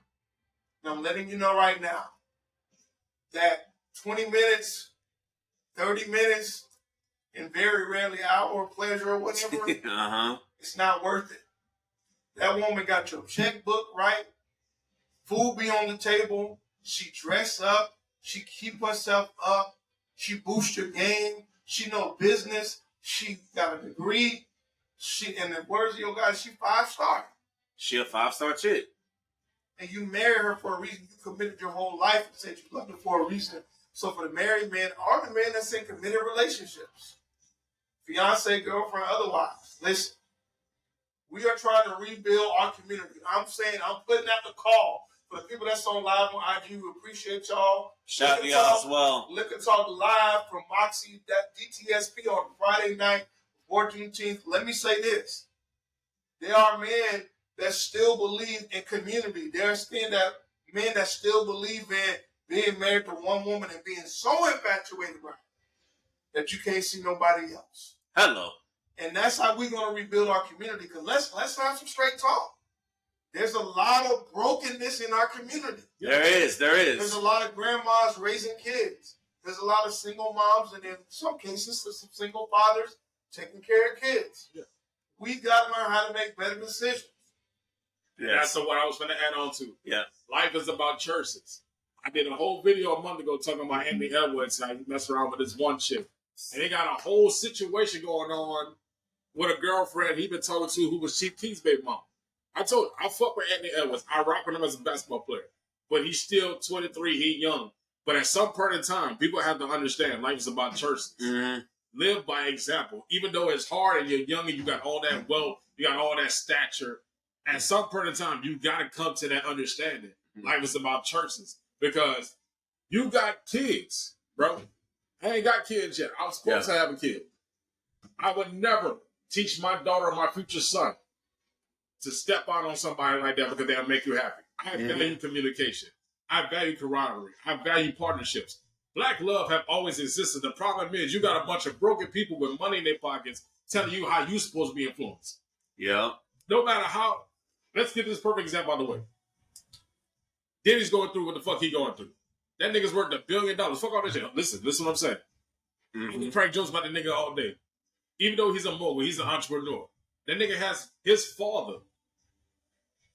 And I'm letting you know right now that 20 minutes, 30 minutes, and very rarely hour of pleasure or whatever, it's not worth it. That woman got your checkbook right. Food be on the table. She dress up. She keep herself up. She boost your game. She know business. She got a degree. In the words of your guy, she 5-star. She a 5-star chick. And you married her for a reason. You committed your whole life and said you loved her for a reason. So for the married men or the men that's in committed relationships, fiance, girlfriend, otherwise, listen, we are trying to rebuild our community. I'm putting out the call for the people that's on live on IG. We appreciate y'all. Shout out to y'all as well. Liquor Talk live from Moxie DTSP on Friday night before Juneteenth. Let me say this. There are men that still believe in community. There are men that still believe in being married to one woman and being so infatuated with her that you can't see nobody else. Hello. And that's how we're going to rebuild our community. Because let's have some straight talk. There's a lot of brokenness in our community. There is. There's a lot of grandmas raising kids. There's a lot of single moms, and in some cases, there's some single fathers taking care of kids. Yeah. We got to learn how to make better decisions. Yeah, that's what I was going to add on to. Yeah. Life is about choices. I did a whole video a month ago talking about Andy Edwards and how he messed around with this one chick. And they got a whole situation going on with a girlfriend he been talking to who was Chief Keith's baby mom. I fuck with Anthony Edwards. I rock with him as a basketball player. But he's still 23. He young. But at some point in time, people have to understand life is about choices. Live by example. Even though it's hard and you're young and you got all that wealth, you got all that stature, at some point in time, you got to come to that understanding. Life is about choices. Because you got kids, bro. I ain't got kids yet. I was supposed to have a kid. I would never teach my daughter or my future son to step out on somebody like that because they'll make you happy. I value communication. I value camaraderie. I value partnerships. Black love have always existed. The problem is you got a bunch of broken people with money in their pockets telling you how you're supposed to be influenced. Yeah. No matter how, let's get this perfect example out of the way. Diddy's going through what the fuck he going through. That nigga's worth $1 billion. Fuck all that shit. Listen what I'm saying. Mm-hmm. Craig Jones about the nigga all day. Even though he's a mogul, he's an entrepreneur. That nigga has his father.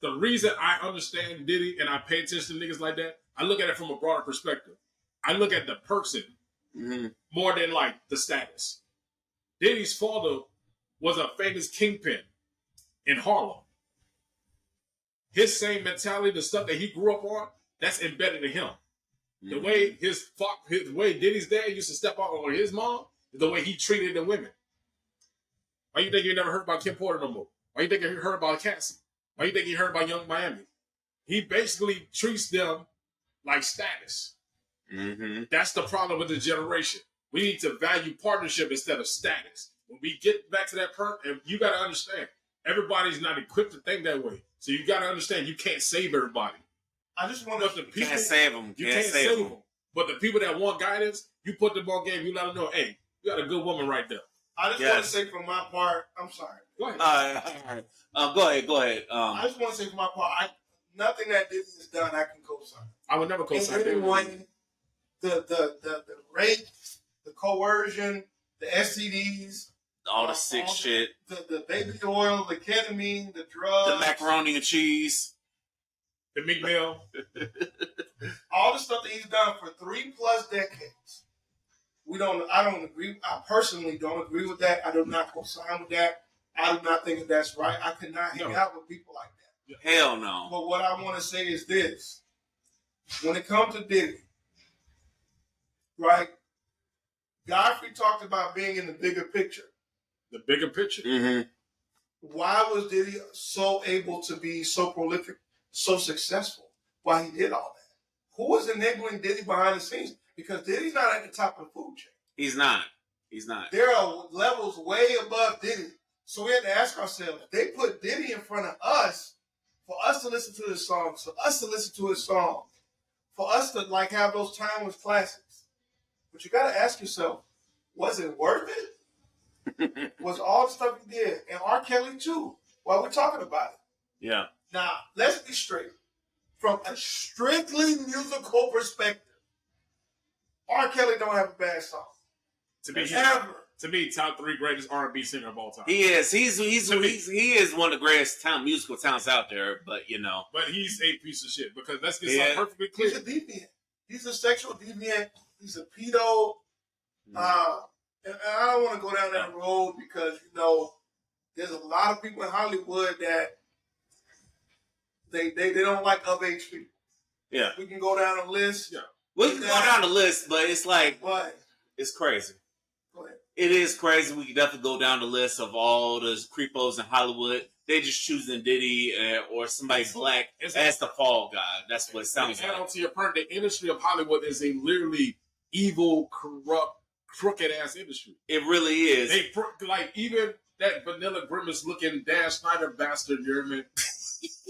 The reason I understand Diddy and I pay attention to niggas like that, I look at it from a broader perspective. I look at the person more than like the status. Diddy's father was a famous kingpin in Harlem. His same mentality, the stuff that he grew up on, that's embedded in him. The way the way Diddy's dad used to step out on his mom, is the way he treated the women. Why you think you never heard about Kim Porter no more? Why you think you heard about Cassie? Why you think you heard about Young Miami? He basically treats them like status. Mm-hmm. That's the problem with the generation. We need to value partnership instead of status. When we get back to that part, and you got to understand, everybody's not equipped to think that way. So you got to understand, you can't save everybody. I just want to. You can't save them. You can't save them. But the people that want guidance, you put them on game. You let them know, hey, you got a good woman right there. I just want to say from my part, I'm sorry. Go ahead. All right. Go ahead. I just want to say from my part, nothing that Diddy has done, I can co-sign. I would never co-sign. Anyone, the rape, the coercion, the STDs, all the sick shit, the baby oil, the ketamine, the drugs, the macaroni and cheese, the meat meal, all the stuff that he's done for 3+ decades. I don't agree. I personally don't agree with that. I do not co-sign with that. I do not think that that's right. I could not hang out with people like that. Hell no. But what I want to say is this. When it comes to Diddy, right? Godfrey talked about being in the bigger picture. The bigger picture? Mm-hmm. Why was Diddy so able to be so prolific, so successful? Why he did all that? Who was enabling Diddy behind the scenes? Because Diddy's not at the top of the food chain. He's not. There are levels way above Diddy. So we had to ask ourselves, they put Diddy in front of us for us to listen to his songs, for us to listen to his songs, for us to like have those timeless classics. But you got to ask yourself, was it worth it? Was all the stuff he did, and R. Kelly too, while we're talking about it. Yeah. Now, let's be straight. From a strictly musical perspective, R. Kelly don't have a bad song. To me, top 3 greatest R&B singer of all time. He is. He is one of the greatest musical talents out there. But But he's a piece of shit because let's get something perfectly clear. He's a deviant. He's a sexual deviant. He's a pedo. And I don't want to go down that road because there's a lot of people in Hollywood that they don't like of age people. Yeah, we can go down a list. Yeah, we can go down the list, but it's like it's crazy. Go ahead. It is crazy. We can definitely go down the list of all the creepos in Hollywood. They just choosing Diddy or somebody black as the fall guy. That's what it sounds like. And to your point, the industry of Hollywood is a literally evil, corrupt, crooked ass industry. It really is. They like even that Vanilla Grimace looking Dan Schneider bastard, you hear me?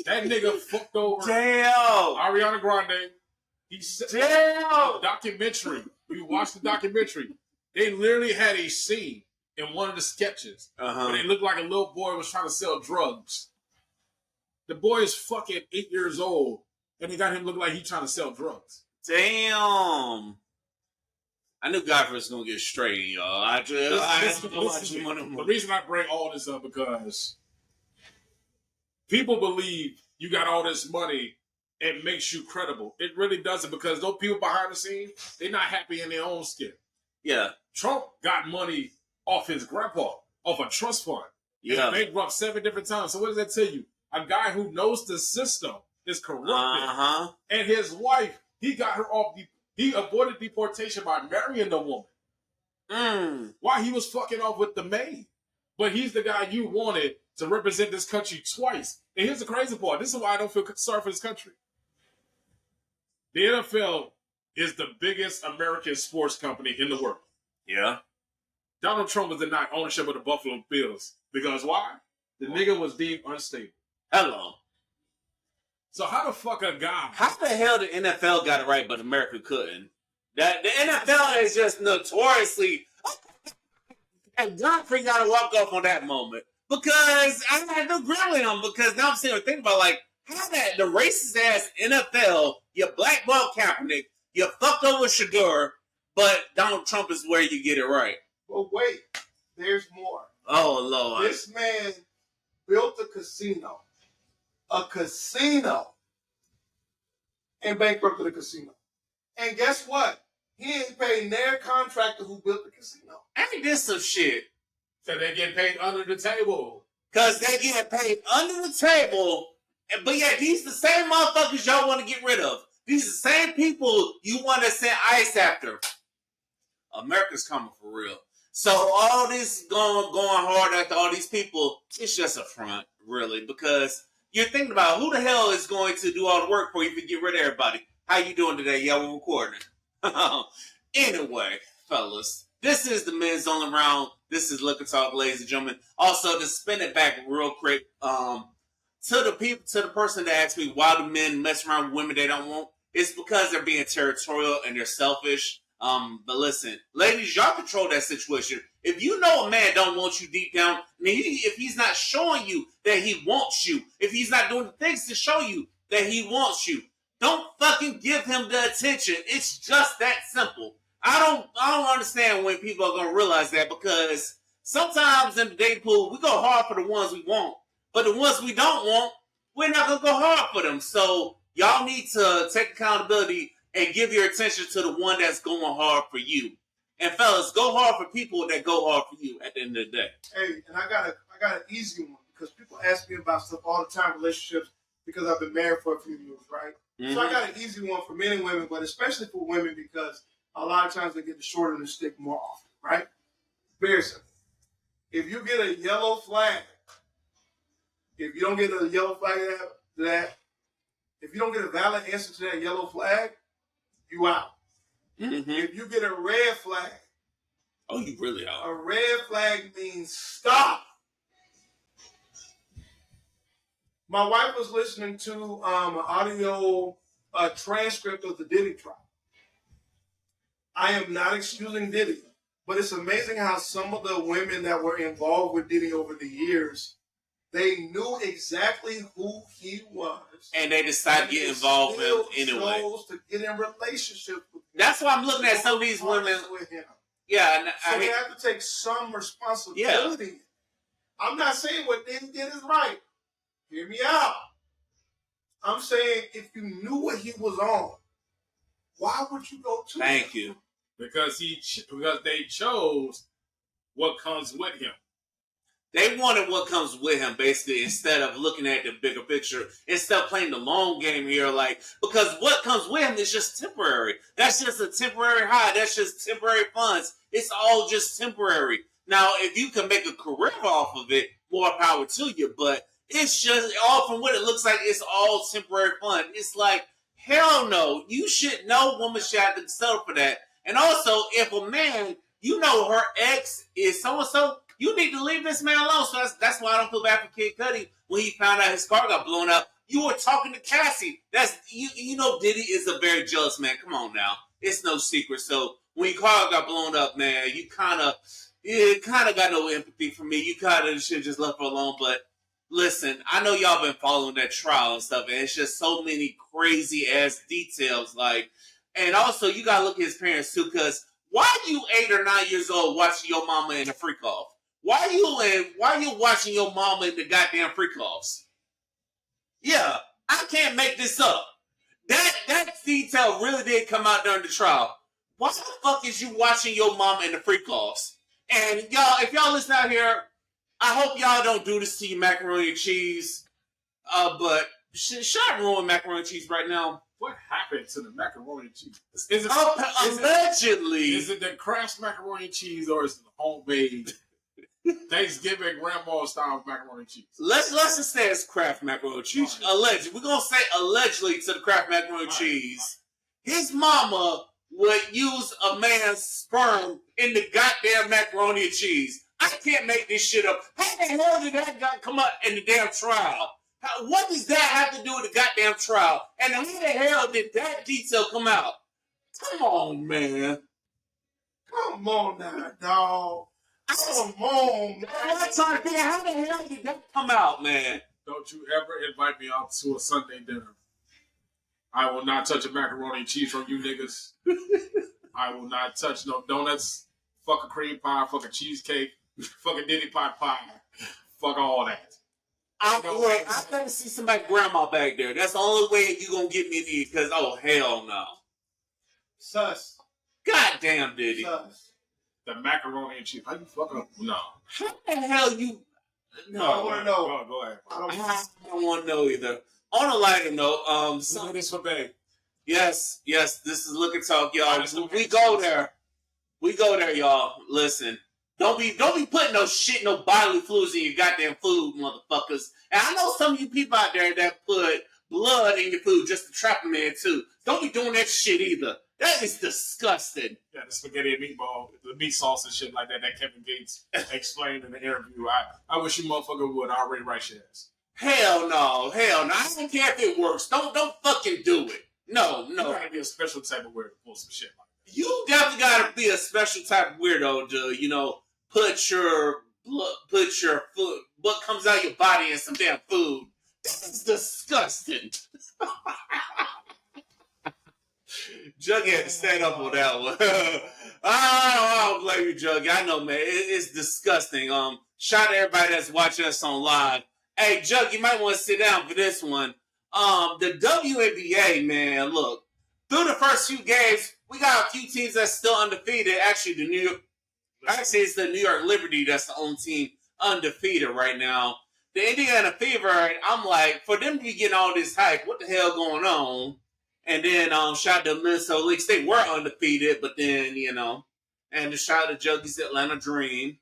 That nigga fucked over Ariana Grande. He said documentary. You watch the documentary. They literally had a scene in one of the sketches where it looked like a little boy was trying to sell drugs. The boy is fucking 8 years old, and they got him looking like he's trying to sell drugs. Damn. I knew Godfrey was going to get straight, y'all. The reason I bring all this up because people believe you got all this money and makes you credible. It really doesn't because those people behind the scenes, they're not happy in their own skin. Yeah. Trump got money off his grandpa, off a trust fund. Yeah. He's bankrupt 7 different times. So what does that tell you? A guy who knows the system is corrupted. And his wife, he got her off. He avoided deportation by marrying the woman. Why he was fucking off with the maid. But he's the guy you wanted to represent this country twice. And here's the crazy part. This is why I don't feel sorry for this country. The NFL is the biggest American sports company in the world. Yeah. Donald Trump was denied ownership of the Buffalo Bills. Because why? The nigga was deemed unstable. Hello. So how the fuck a guy... How the hell the NFL got it right, but America couldn't? That the NFL is just notoriously... And Godfrey got to walk off on that moment. because I had no grilling on because now I'm sitting here thinking about like how that the racist ass NFL, you blackball Kaepernick, you fucked over Shador, but Donald Trump is where you get it right. Well, wait, there's more. Oh Lord, this man built a casino, and bankrupted the casino. And guess what? He ain't paying their contractor who built the casino. ain't this some shit? So they get paid under the table. Cause they get paid under the table, but yeah, these the same motherfuckers y'all want to get rid of. These the same people you want to send ICE after. America's coming for real. So all this going hard after all these people, it's just a front, really, because you're thinking about who the hell is going to do all the work for you if you get rid of everybody. How you doing today? Yeah, we're recording. Anyway, fellas, this is the men's only round. This is Liquor Talk, ladies and gentlemen. Also, to spin it back real quick, to the person that asked me why do men mess around with women they don't want, it's because they're being territorial and they're selfish. But listen, ladies, y'all control that situation. If you know a man don't want you deep down, if he's not showing you that he wants you, if he's not doing the things to show you that he wants you, don't fucking give him the attention. It's just that simple. I don't understand when people are gonna realize that, because sometimes in the dating pool we go hard for the ones we want, but the ones we don't want, we're not gonna go hard for them. So y'all need to take accountability and give your attention to the one that's going hard for you. And fellas, go hard for people that go hard for you at the end of the day. Hey, and I got an easy one, because people ask me about stuff all the time, relationships, because I've been married for a few years, right? Mm-hmm. So I got an easy one for men and women, but especially for women, because a lot of times they get the short end of the stick more often, right? Very simple. If you get a yellow flag, if you don't get a yellow flag to that, if you don't get a valid answer to that yellow flag, you out. Mm-hmm. If you get a red flag, oh, you really out. A red flag means stop. My wife was listening to an audio transcript of the Diddy trial. I am not excusing Diddy, but it's amazing how some of the women that were involved with Diddy over the years, they knew exactly who he was, and they decided to get involved with him anyway. Chose to get in relationships with him. That's why I'm looking at some of these women. With him. Yeah, so they have to take some responsibility. Yeah. I'm not saying what Diddy did is right. Hear me out. I'm saying if you knew what he was on, why would you go to him? Thank you. Because they chose what comes with him. They wanted what comes with him, basically, instead of looking at the bigger picture, instead of playing the long game here, like, because what comes with him is just temporary. That's just a temporary high. That's just temporary funds. It's all just temporary. Now, if you can make a career off of it, more power to you, but it's just, all from what it looks like, it's all temporary fun. It's like, hell no. You should know woman should have to settle for that. And also, if a man, you know her ex is so-and-so, you need to leave this man alone. So that's why I don't feel bad for Kid Cudi when he found out his car got blown up. You were talking to Cassie. That's you know Diddy is a very jealous man. Come on now. It's no secret. So when your car got blown up, man, you kind of got no empathy for me. You kind of should just left her alone. But listen, I know y'all been following that trial and stuff, and it's just so many crazy ass details. Like, and also you gotta look at his parents too, because why you 8 or 9 years old watching your mama in a freak off? Why you watching your mama in the goddamn freak offs? Yeah, I can't make this up. That detail really did come out during the trial. Why the fuck is you watching your mama in the freak offs? And y'all, if y'all listen out here, I hope y'all don't do this to your macaroni and cheese. But should I ruin macaroni and cheese right now? What happened to the macaroni and cheese? Allegedly. Is it the Kraft macaroni and cheese, or is it the homemade Thanksgiving grandma style macaroni and cheese? Let's just say it's Kraft macaroni and cheese. Right. Allegedly. We're going to say allegedly to the Kraft macaroni and cheese. Right. His mama would use a man's sperm in the goddamn macaroni and cheese. I can't make this shit up. How the hell did that guy come up in the damn trial? What does that have to do with the goddamn trial? And how the hell did that detail come out? Come on, man. Come on now, dog. Come on, man. I'm trying to figure out how the hell did that come out, man? Don't you ever invite me out to a Sunday dinner. I will not touch a macaroni and cheese from you niggas. I will not touch no donuts. Fuck a cream pie. Fuck a cheesecake. Fuck a Diddy pie. Fuck all that. I gotta see somebody's grandma back there. That's the only way you gonna get me these. Cause hell no. Sus. Goddamn, Diddy. Sus. The macaroni and cheese. How you fuck up? No. How the hell you? No, I want to know. Go ahead. I don't want to know either. On a lighter note, So this for babe. yes, this is Liquor Talk, y'all. We go there, y'all. Listen, don't be putting no bodily fluids in your goddamn food, motherfuckers. And I know some of you people out there that put blood in your food just to trap them in too. Don't be doing that shit either. That is disgusting. Yeah, the spaghetti and meatball, the meat sauce and shit like that Kevin Gates explained in the interview. I wish you motherfucker would already write your ass. Hell no. I don't care if it works. Don't fucking do it. No. You gotta be a special type of weirdo to pull some shit like that. You definitely gotta be a special type of weirdo to, put your food, what comes out of your body in some damn food. This is disgusting. Juggy had to stand up on that one. I don't blame you, Juggy. I know, man. It's disgusting. Shout out to everybody that's watching us on live. Hey, Jug, you might want to sit down for this one. The WNBA, man, look. Through the first few games, we got a few teams that's still undefeated. Actually, it's the New York Liberty that's the only team undefeated right now. The Indiana Fever, I'm like, for them to be getting all this hype, what the hell going on? And then shout out to Minnesota Lynx. They were undefeated, but then, and shout out to Juggy's Atlanta Dream.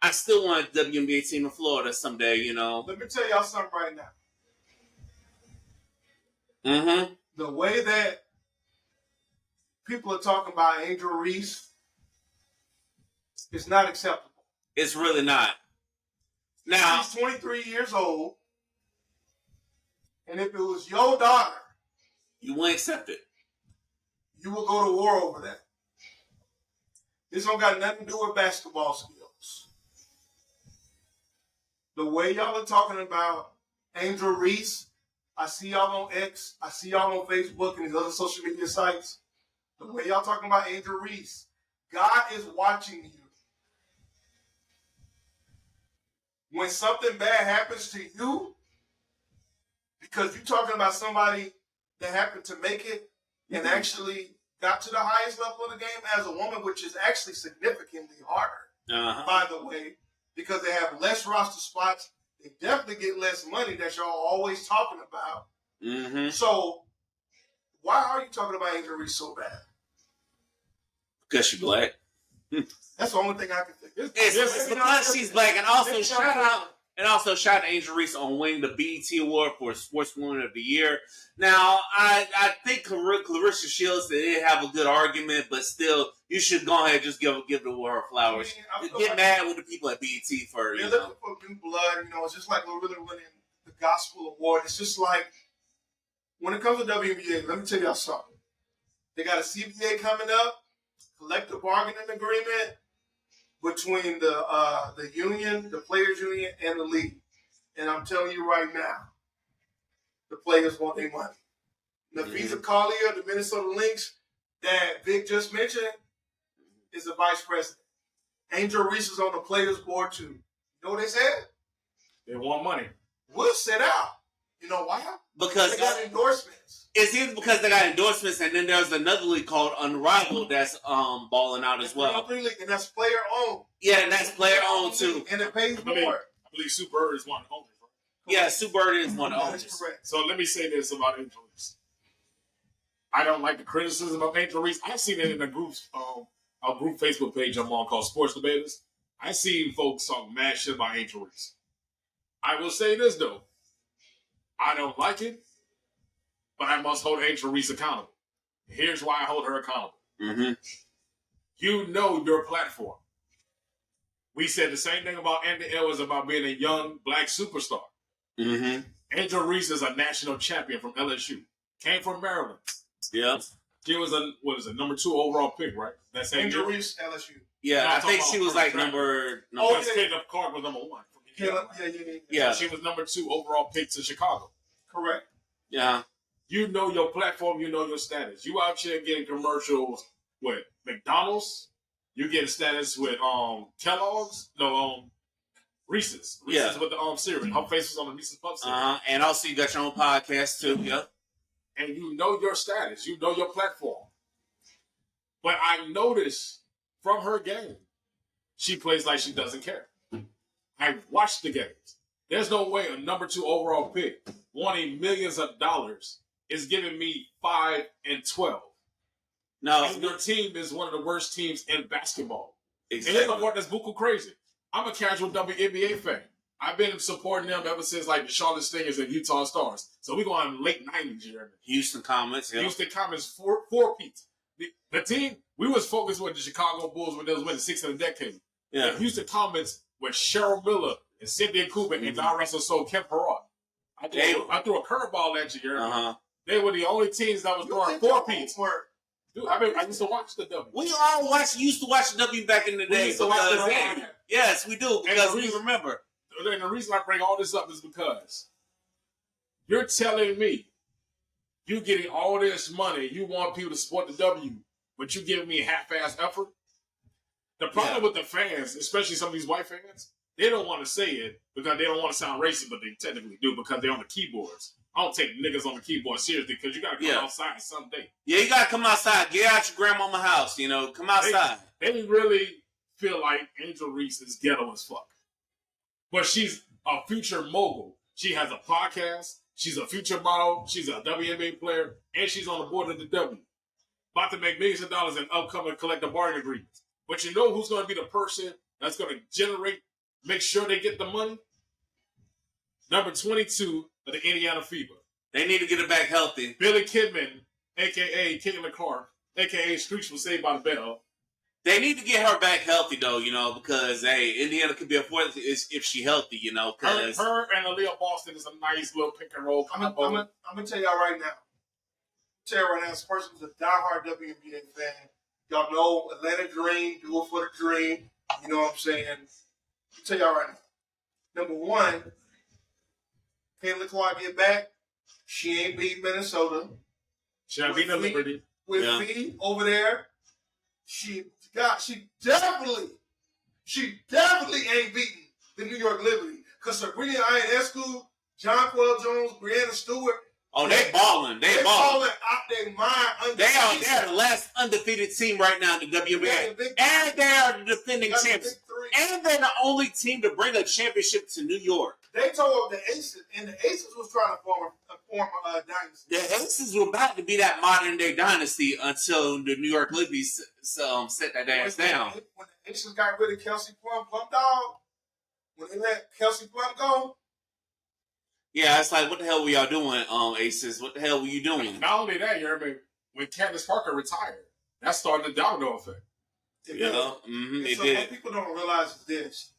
I still want a WNBA team in Florida someday, Let me tell y'all something right now. Mm-hmm. The way that people are talking about Angel Reese is not acceptable. It's really not. Now, she's 23 years old, and if it was your daughter, you won't accept it. You will go to war over that. This don't got nothing to do with basketball skills. The way y'all are talking about Angel Reese, I see y'all on X, I see y'all on Facebook and these other social media sites. The way y'all talking about Angel Reese, God is watching you. When something bad happens to you, because you're talking about somebody that happened to make it and actually got to the highest level of the game as a woman, which is actually significantly harder, by the way, because they have less roster spots. They definitely get less money that y'all always talking about. Mm-hmm. So why are you talking about Angel Reese so bad? Because she's black. That's the only thing I can think. It's because she's black, and also shout out to Angel Reese on winning the BET Award for Sportswoman of the Year. Now, I think Clarissa Shields did have a good argument, but still, you should go ahead and just give her flowers. Get mad with the people at BET for they're looking for new blood. It's just like we're really winning the Gospel Award. It's just like when it comes to WNBA, let me tell y'all something. They got a CBA coming up, collective bargaining agreement between the union, the players union, and the league. And I'm telling you right now, the players want their money. Nafisa Collier, the Minnesota Lynx, that Vic just mentioned, is the vice president. Angel Reese is on the players board too. You know what they said? They want money. We'll sit out. You know why? Because they got endorsements. It's either because they got endorsements, and then there's another league called Unrivaled that's balling out as well. League, and that's player owned. Yeah, and that's player owned too. And it pays more. I believe Sue Bird is one of the owners, right? Yeah, Sue Bird is one of the owners. Correct. So let me say this about Angel Reese. I don't like the criticism of Angel Reese. I've seen it in a group Facebook page I'm on called Sports Debaters. I see folks talk mad shit about Angel Reese. I will say this though. I don't like it, but I must hold Angel Reese accountable. Here's why I hold her accountable. Mm-hmm. You know your platform. We said the same thing about Andy Edwards about being a young black superstar. Mm-hmm. Angel Reese is a national champion from LSU. Came from Maryland. Yeah. She was a number 2 overall pick, right? That's Angel Reese, LSU. Yeah, I think she was like number. Caleb Clark was number 1. Yeah. So she was number 2 overall pick to Chicago. Correct. Yeah. You know your platform. You know your status. You out here getting commercials with McDonald's. You get status with Kellogg's. No, Reese's. Reese's with the cereal. Her face was on the Reese's Puff cereal. And also you got your own podcast too. Yep. And you know your status. You know your platform. But I noticed from her game, she plays like she doesn't care. I watched the games. There's no way a number 2 overall pick wanting millions of dollars is giving me 5 and 12. No. And your team is one of the worst teams in basketball. Exactly. And here's the part that's buku crazy. I'm a casual WNBA fan. I've been supporting them ever since like the Charlotte Stingers and Utah Stars. So we're going late 90s here. Houston Comets. Yeah. Houston Comets, four Pete. The team, we was focused with the Chicago Bulls when they was winning 6 in a decade. Yeah. The Houston Comets with Cheryl Miller and Cynthia Cooper and Don Russell sold Kemp Perot. I threw a curveball at you, Jeremy. They were the only teams that was throwing 4 Pete. Dude, I used to watch the W. We all used to watch the W back in the day. Yes, we do, because we remember. And the reason I bring all this up is because you're telling me you getting all this money, you want people to support the W, but you giving me a half-ass effort? The problem with the fans, especially some of these white fans, they don't want to say it because they don't want to sound racist, but they technically do because they're on the keyboards. I don't take niggas on the keyboard seriously because you got to come outside someday. Yeah, you got to come outside. Get out your grandmama's house, come outside. They really feel like Angel Reese is ghetto as fuck. But she's a future mogul. She has a podcast. She's a future model. She's a WNBA player. And she's on the board of the W. About to make millions of dollars in upcoming collective bargaining agreements. But you know who's going to be the person that's going to make sure they get the money? Number 22 of the Indiana Fever. They need to get it back healthy. Billy Kidman, a.k.a. Caitlin Clark, a.k.a. Screech was Saved by the Bell. They need to get her back healthy, though, because, hey, Indiana could be a force if she healthy, Cause her and Aaliyah Boston is a nice little pick and roll combo. I'm going to tell y'all right now. This person who's a diehard WNBA fan. Y'all know Atlanta Dream, do it for the dream. You know what I'm saying? I'll tell y'all right now. Number 1, Caitlin Clark get back. She ain't beat Minnesota. She ain't beat Liberty. With me over there, she definitely ain't beating the New York Liberty. Because Sabrina Ionescu, Jonquel Jones, Brianna Stewart. Oh, they balling. They balling out their mind. They're the last undefeated team right now in the WNBA. And they are the defending champions. And they're the only team to bring a championship to New York. They told the Aces, and the Aces was trying to form a dynasty. The Aces were about to be that modern day dynasty until the New York Liberty set that ass down. When the Aces got rid of Kelsey Plum Dog, when they let Kelsey Plum go. Yeah, it's like, what the hell were y'all doing, Aces? What the hell were you doing? Not only that, you remember when Candace Parker retired, that started the domino effect. It did. What people don't realize is this.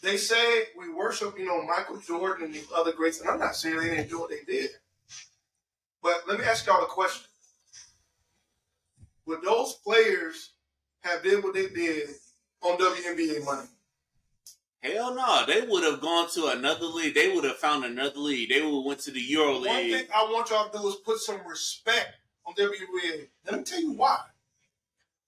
They say we worship, Michael Jordan and these other greats, and I'm not saying they didn't do what they did. But let me ask y'all a question. Would those players have did what they did on WNBA money? Hell no. They would have gone to another league. They would have found another league. They would have went to the Euro League. One thing I want y'all to do is put some respect on WNBA. Let me tell you why.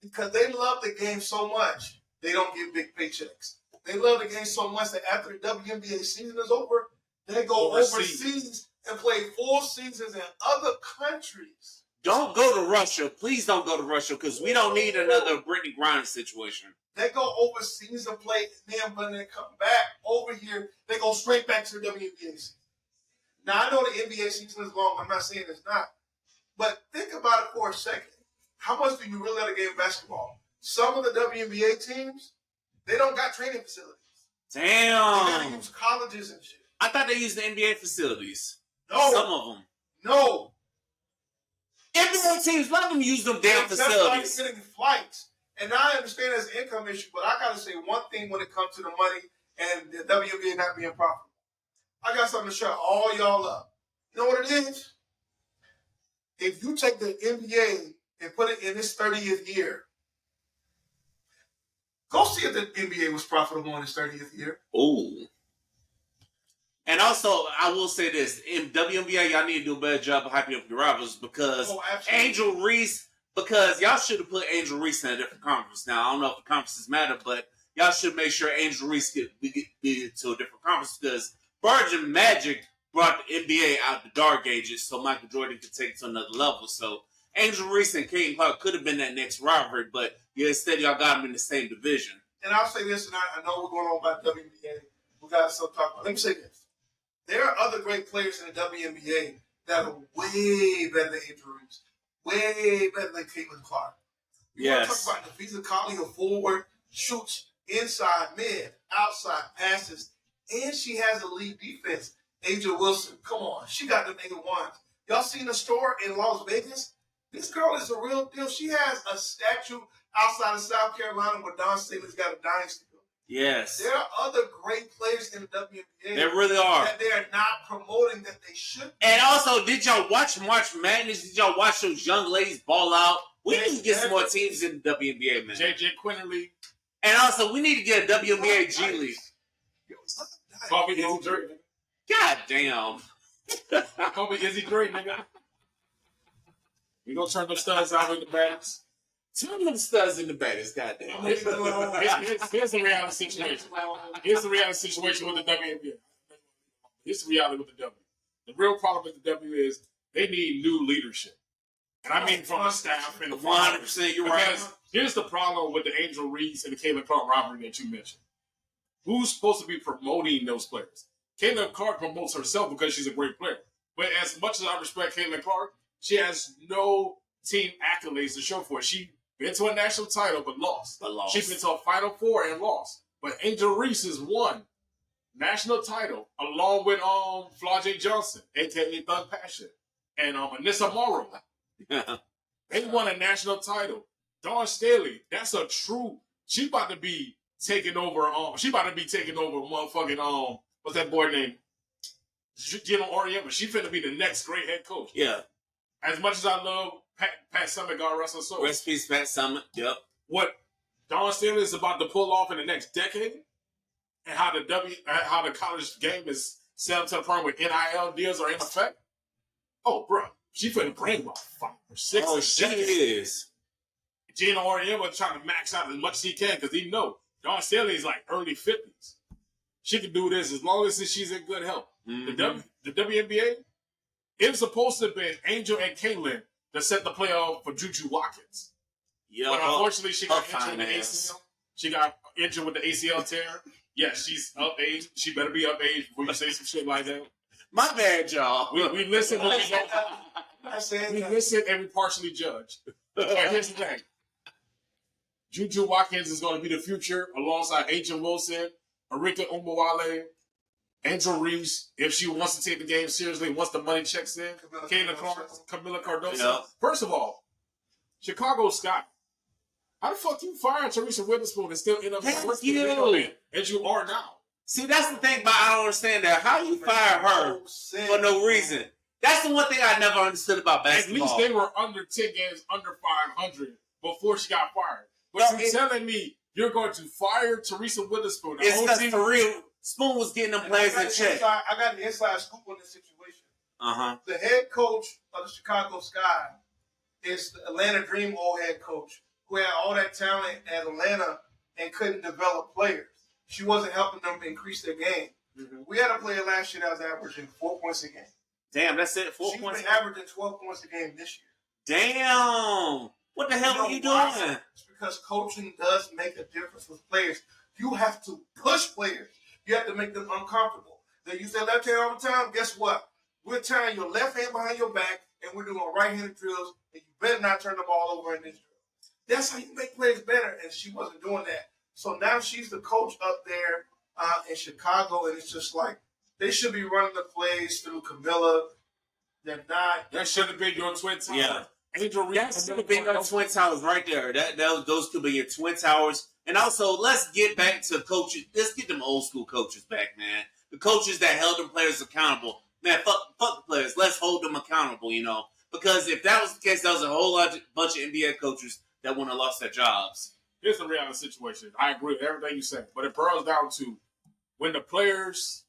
Because they love the game so much, they don't get big paychecks. They love the game so much that after the WNBA season is over, they go overseas and play full seasons in other countries. Don't go to Russia. Please don't go to Russia because we don't need another Brittany Griner situation. They go overseas and play, and then when they come back over here, they go straight back to the WNBA season. Now, I know the NBA season is long. I'm not saying it's not. But think about it for a second. How much do you really let a game of basketball? Some of the WNBA teams, they don't got training facilities. Damn. They got to use colleges and shit. I thought they used the NBA facilities. No. Some of them. No. NBA teams, let them use them damn facilities. They're getting flights. And I understand it's an income issue, but I got to say one thing when it comes to the money and the WNBA not being profitable. I got something to shut all y'all up. You know what it is? If you take the NBA and put it in its 30th year, Go see if the NBA was profitable in its 30th year. Ooh. And also, I will say this. In WNBA, y'all need to do a better job of hyping up your rivals because Angel Reese, because y'all should have put Angel Reese in a different conference. Now, I don't know if the conferences matter, but y'all should make sure Angel Reese get to a different conference because Virgin Magic brought the NBA out the dark ages so Michael Jordan could take it to another level. So Angel Reese and Caitlin Clark could have been that next rivalry, but instead y'all got them in the same division. And I'll say this, and I know we're going on about WNBA. We got to still talk about. Let me say this. There are other great players in the WNBA that are way better than Angel Reese, way better than Caitlin Clark. Yes. Talk about the physicality of forward, shoots inside, mid, outside, passes, and she has a lead defense. Angel Wilson, come on. She got the nigga ones. Y'all seen the store in Las Vegas? This girl is a real deal. She has a statue outside of South Carolina where Don Staley's got a dynasty. Yes. There are other great players in the WNBA. There really are. That they're not promoting that they should. And also, did y'all watch March Madness? Did y'all watch those young ladies ball out? We need to get some more teams in the WNBA, man. JJ Quinterly. And also, we need to get a WNBA G League. Kobe Izzy Dre. God damn. Kobe Izzy Dre, nigga. We gonna turn those studs out in the bags. Turn them studs in the baddest, goddamn. Here's the reality situation. Here's the reality situation with the WNBA. Here's the reality with the W. The real problem with the W is they need new leadership. And I mean from the staff and the 100%, you're right. Because here's the problem with the Angel Reese and the Caitlin Clark rivalry that you mentioned. Who's supposed to be promoting those players? Caitlin Clark promotes herself because she's a great player. But as much as I respect Caitlin Clark, she has no team accolades to show for it. She been to a national title but lost. She's been to a Final Four and lost. But Angel Reese has won national title along with Flau'jae Johnson, a.k.a. Thug Passion, and Anissa Morrow. They won a national title. Dawn Staley, that's a true. She about to be taking over. She about to be taking over motherfucking what's that boy name? Gino Auriemma. She finna be the next great head coach. Yeah. As much as I love Pat Summitt, God rest her soul. Rest in peace, Pat Summitt. Yep. What Dawn Staley is about to pull off in the next decade, and how the college game is set up to the point where NIL deals are in effect. Oh, bro, she finna bring about 5 or 6. Oh, she is. Gino Auriemma trying to max out as much as he can because he know Dawn Staley is like early 50s. She can do this as long as she's in good health. Mm-hmm. The WNBA, it was supposed to have been Angel and Caitlin that set the playoff for Juju Watkins. Yeah, but unfortunately, she got injured with the ACL. She got injured with the ACL tear. Yeah, she's up age. She better be up age before you say some shit like that. My bad, y'all. We listen. We listen and we partially judge. But here's the thing. Juju Watkins is going to be the future alongside Angel Wilson, Arika Umawale, Angel Reese, if she wants to take the game seriously, once the money checks in, Caitlin Clark, Camila Cardoso. Yeah. First of all, Chicago Sky. How the fuck you fire Teresa Witherspoon and still end up working as you are now? See, that's the thing about I don't understand that. How you fire her for no reason? That's the one thing I never understood about basketball. At least they were under 10 games, under 500 before she got fired. But you're telling me you're going to fire Teresa Witherspoon? It's because for real, Spoon was getting them players in check. I got the inside scoop on this situation. Uh-huh. The head coach of the Chicago Sky is the Atlanta Dream old head coach who had all that talent at Atlanta and couldn't develop players. She wasn't helping them increase their game. Mm-hmm. We had a player last year that was averaging 4 points a game. Damn, that's it? 4 She's points? She's been averaging 12 points a game this year. Damn. What the hell are you doing? It's because coaching does make a difference with players. You have to push players. You have to make them uncomfortable. They use their left hand all the time. Guess what? We're tying your left hand behind your back, and we're doing right-handed drills, and you better not turn the ball over in this drill. That's how you make players better, and she wasn't doing that. So now she's the coach up there in Chicago, and it's just like they should be running the plays through Camilla. They're not. That should have been your twin tower. Yeah. Angel Reese. That should have been your twin towers right there. Those could be your twin towers. And also, let's get back to coaches. Let's get them old school coaches back, man. The coaches that held them players accountable. Man, fuck the players. Let's hold them accountable, you know. Because if that was the case, there was a whole bunch of NBA coaches that wouldn't have lost their jobs. here's the reality situation. I agree with everything you said, but it boils down to when the players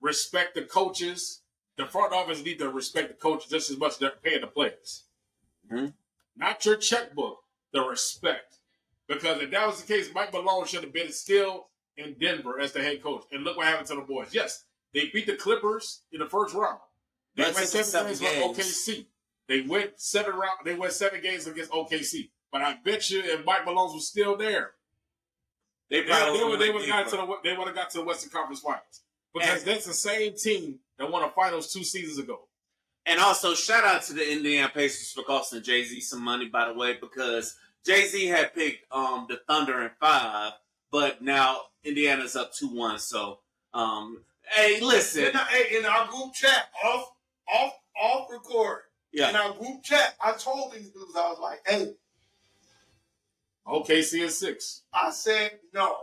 respect the coaches, the front office need to respect the coaches just as much as they're paying the players. Mm-hmm. Not your checkbook, the respect. Because if that was the case, Mike Malone should have been still in Denver as the head coach. And look what happened to the boys. Yes, they beat the Clippers in the first round. They went 7 games with OKC. They went 7 games against OKC. But I bet you if Mike Malone was still there, they would have got to the Western Conference Finals. Because that's the same team that won the finals 2 seasons ago. And also, shout out to the Indiana Pacers for costing Jay-Z some money, by the way, because Jay-Z had picked the Thunder in 5, but now Indiana's up 2-1. So, hey, listen. In our group chat, off record. Yeah. In our group chat, I told these dudes, I was like, hey. OKC is 6. I said, no.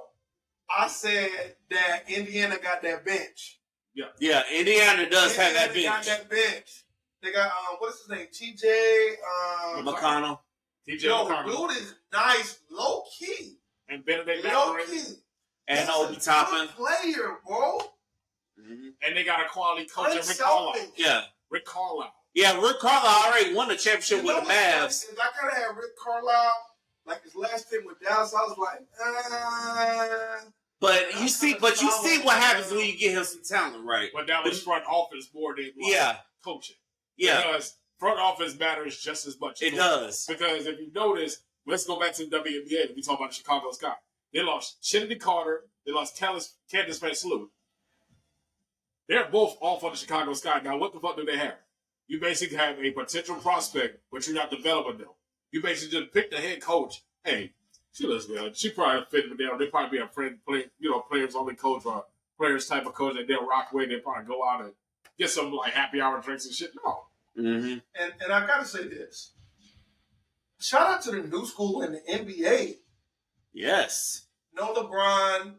I said that Indiana got that bench. Yeah. Yeah, Indiana does have that bench. They got that bench. They got, what is his name? TJ McConnell. Dude is nice, low key. And Benedict low key. And Obi Toppin. Player, bro. Mm-hmm. And they got a quality coach, Rick Carlisle. Yeah. Rick Carlisle. Yeah, Rick Carlisle already won the championship with the Mavs. I kind of had Rick Carlisle, like his last team with Dallas. I was like, But you see what happens when you get him some talent, right? But that was front office more than coaching. Yeah. Because front office matters just as much. It does. Because if you notice, let's go back to the WNBA. We talk about Chicago Sky. They lost Shindy Carter. They lost Candace Van-Sloot. They're both off on the Chicago Sky. Now, what the fuck do they have? You basically have a potential prospect, but you're not developing them. You basically just pick the head coach. Hey, she looks good. She probably fit with them. They probably be a friend, players only coach or players type of coach that they'll rock away. They probably go out and get some like happy hour drinks and shit. No. Mm-hmm. And I gotta say this. Shout out to the new school in the NBA. Yes. No LeBron,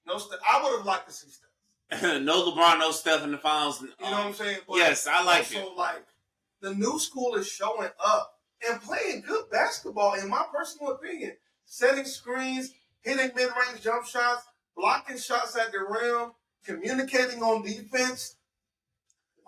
no Steph. I would have liked to see Steph. No LeBron, no Steph in the finals. You know what I'm saying? But yes, I like it. So, like, the new school is showing up and playing good basketball, in my personal opinion. Setting screens, hitting mid-range jump shots, blocking shots at the rim, communicating on defense.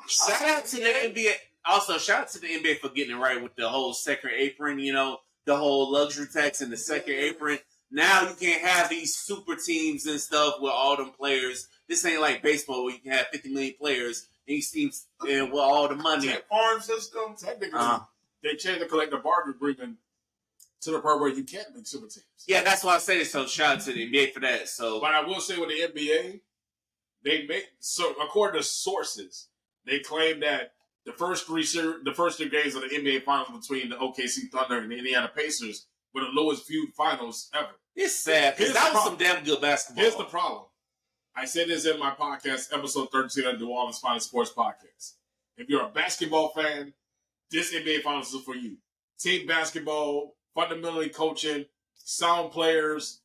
Shout out to the NBA. Also, shout out to the NBA for getting it right with the whole second apron, the whole luxury tax and the second apron. Now you can't have these super teams and stuff with all them players. This ain't like baseball where you can have 50 million players and these teams with all the money. Farm system. They changed the collective bargaining agreement to the part where you can't make super teams. Yeah, that's why I say it. So shout out to the NBA for that. So, but I will say with the NBA, according to sources, they claim that the first three games of the NBA Finals between the OKC Thunder and the Indiana Pacers were the lowest viewed finals ever. It's sad because that was some damn good basketball. Here's the problem. I said this in my podcast, episode 13 of the New Orleans Finest Sports Podcast. If you're a basketball fan, this NBA Finals is for you. Team basketball, fundamentally coaching, sound players,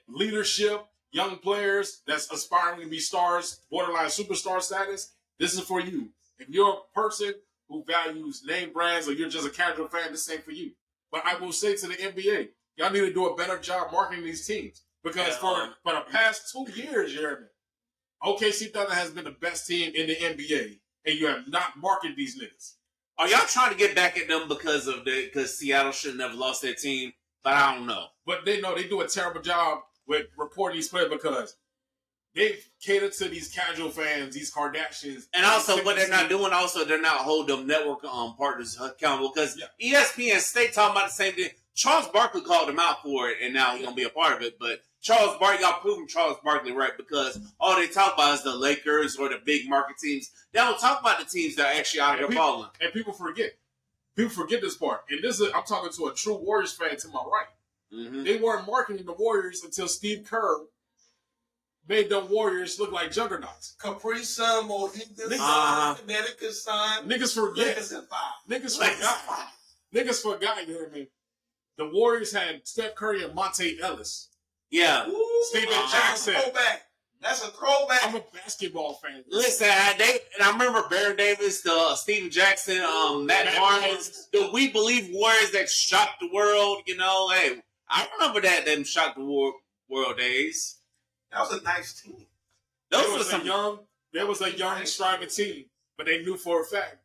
leadership, young players that's aspiring to be stars, borderline superstar status. This is for you. If you're a person who values name brands or you're just a casual fan, this ain't for you. But I will say to the NBA, y'all need to do a better job marketing these teams. Because for the past 2 years, Jeremy, OKC Thunder has been the best team in the NBA, and you have not marketed these niggas. Are y'all trying to get back at them because Seattle should have never lost their team? But I don't know. But they do a terrible job with reporting these players because they cater to these casual fans, these Kardashians. And also, what they're not doing, they're not holding them network partners accountable because ESPN State talking about the same thing. Charles Barkley called him out for it, and now he's going to be a part of it. But Charles Barkley, y'all proving Charles Barkley right because all they talk about is the Lakers or the big market teams. They don't talk about the teams that are actually out here balling. And people forget. People forget this part. And I'm talking to a true Warriors fan to my right. Mm-hmm. They weren't marketing the Warriors until Steve Kerr made the Warriors look like juggernauts. Capri Sun, Mohican Sun, Connecticut Sun. Niggas forget. Niggas forgot, you hear me? The Warriors had Steph Curry and Monte Ellis. Yeah. Steven Jackson. That's a throwback. I'm a basketball fan. Listen, I remember Baron Davis, Steven Jackson, Matt Barnes, the We Believe Warriors that shocked the world. Hey, I remember them Shock the World days. That was a nice team. There was a young striving team, but they knew for a fact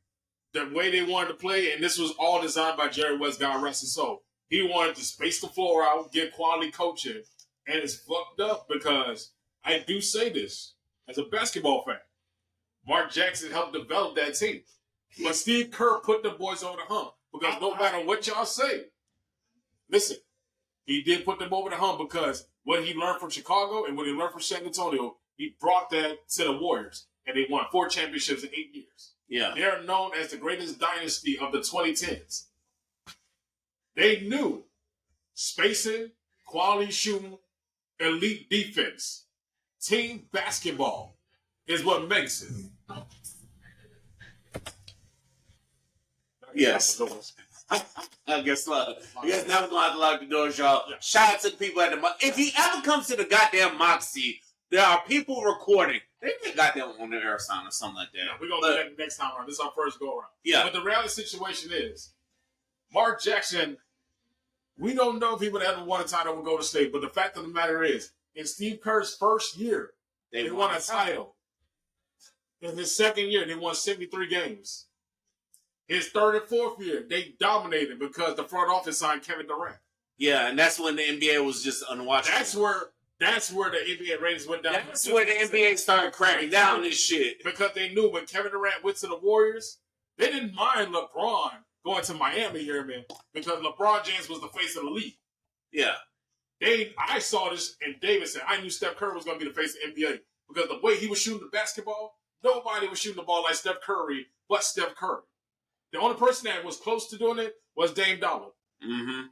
the way they wanted to play, and this was all designed by Jerry West, God rest his soul. He wanted to space the floor out, get quality coaching, and it's fucked up because I do say this as a basketball fan. Mark Jackson helped develop that team. But Steve Kerr put the boys over the hump because no matter what y'all say, listen, he did put them over the hump because what he learned from Chicago and what he learned from San Antonio, he brought that to the Warriors, and they won 4 championships in 8 years. Yeah. They're known as the greatest dynasty of the 2010s. They knew spacing, quality shooting, elite defense, team basketball is what makes it. Yes. I guess now we're going to have to lock the doors, y'all. Yeah. Shout out to the people at the if he ever comes to the goddamn Moxie, there are people recording. They get goddamn on the air sound or something like that. Yeah, we're going to do that next time around. This is our first go around. Yeah. But the reality situation is, Mark Jackson, we don't know if he would ever won a title with Golden State, but the fact of the matter is, in Steve Kerr's first year, they won a title. In his second year, they won 73 games. His third and fourth year, they dominated because the front office signed Kevin Durant. Yeah, and that's when the NBA was just unwatchable. That's where the NBA ratings went down. That's where the NBA started cracking down this shit. Because they knew when Kevin Durant went to the Warriors, they didn't mind LeBron going to Miami here, man, because LeBron James was the face of the league. Yeah. I saw this in Davidson. I knew Steph Curry was going to be the face of the NBA because the way he was shooting the basketball, nobody was shooting the ball like Steph Curry but Steph Curry. The only person that was close to doing it was Dame Dollar. Mm-hmm.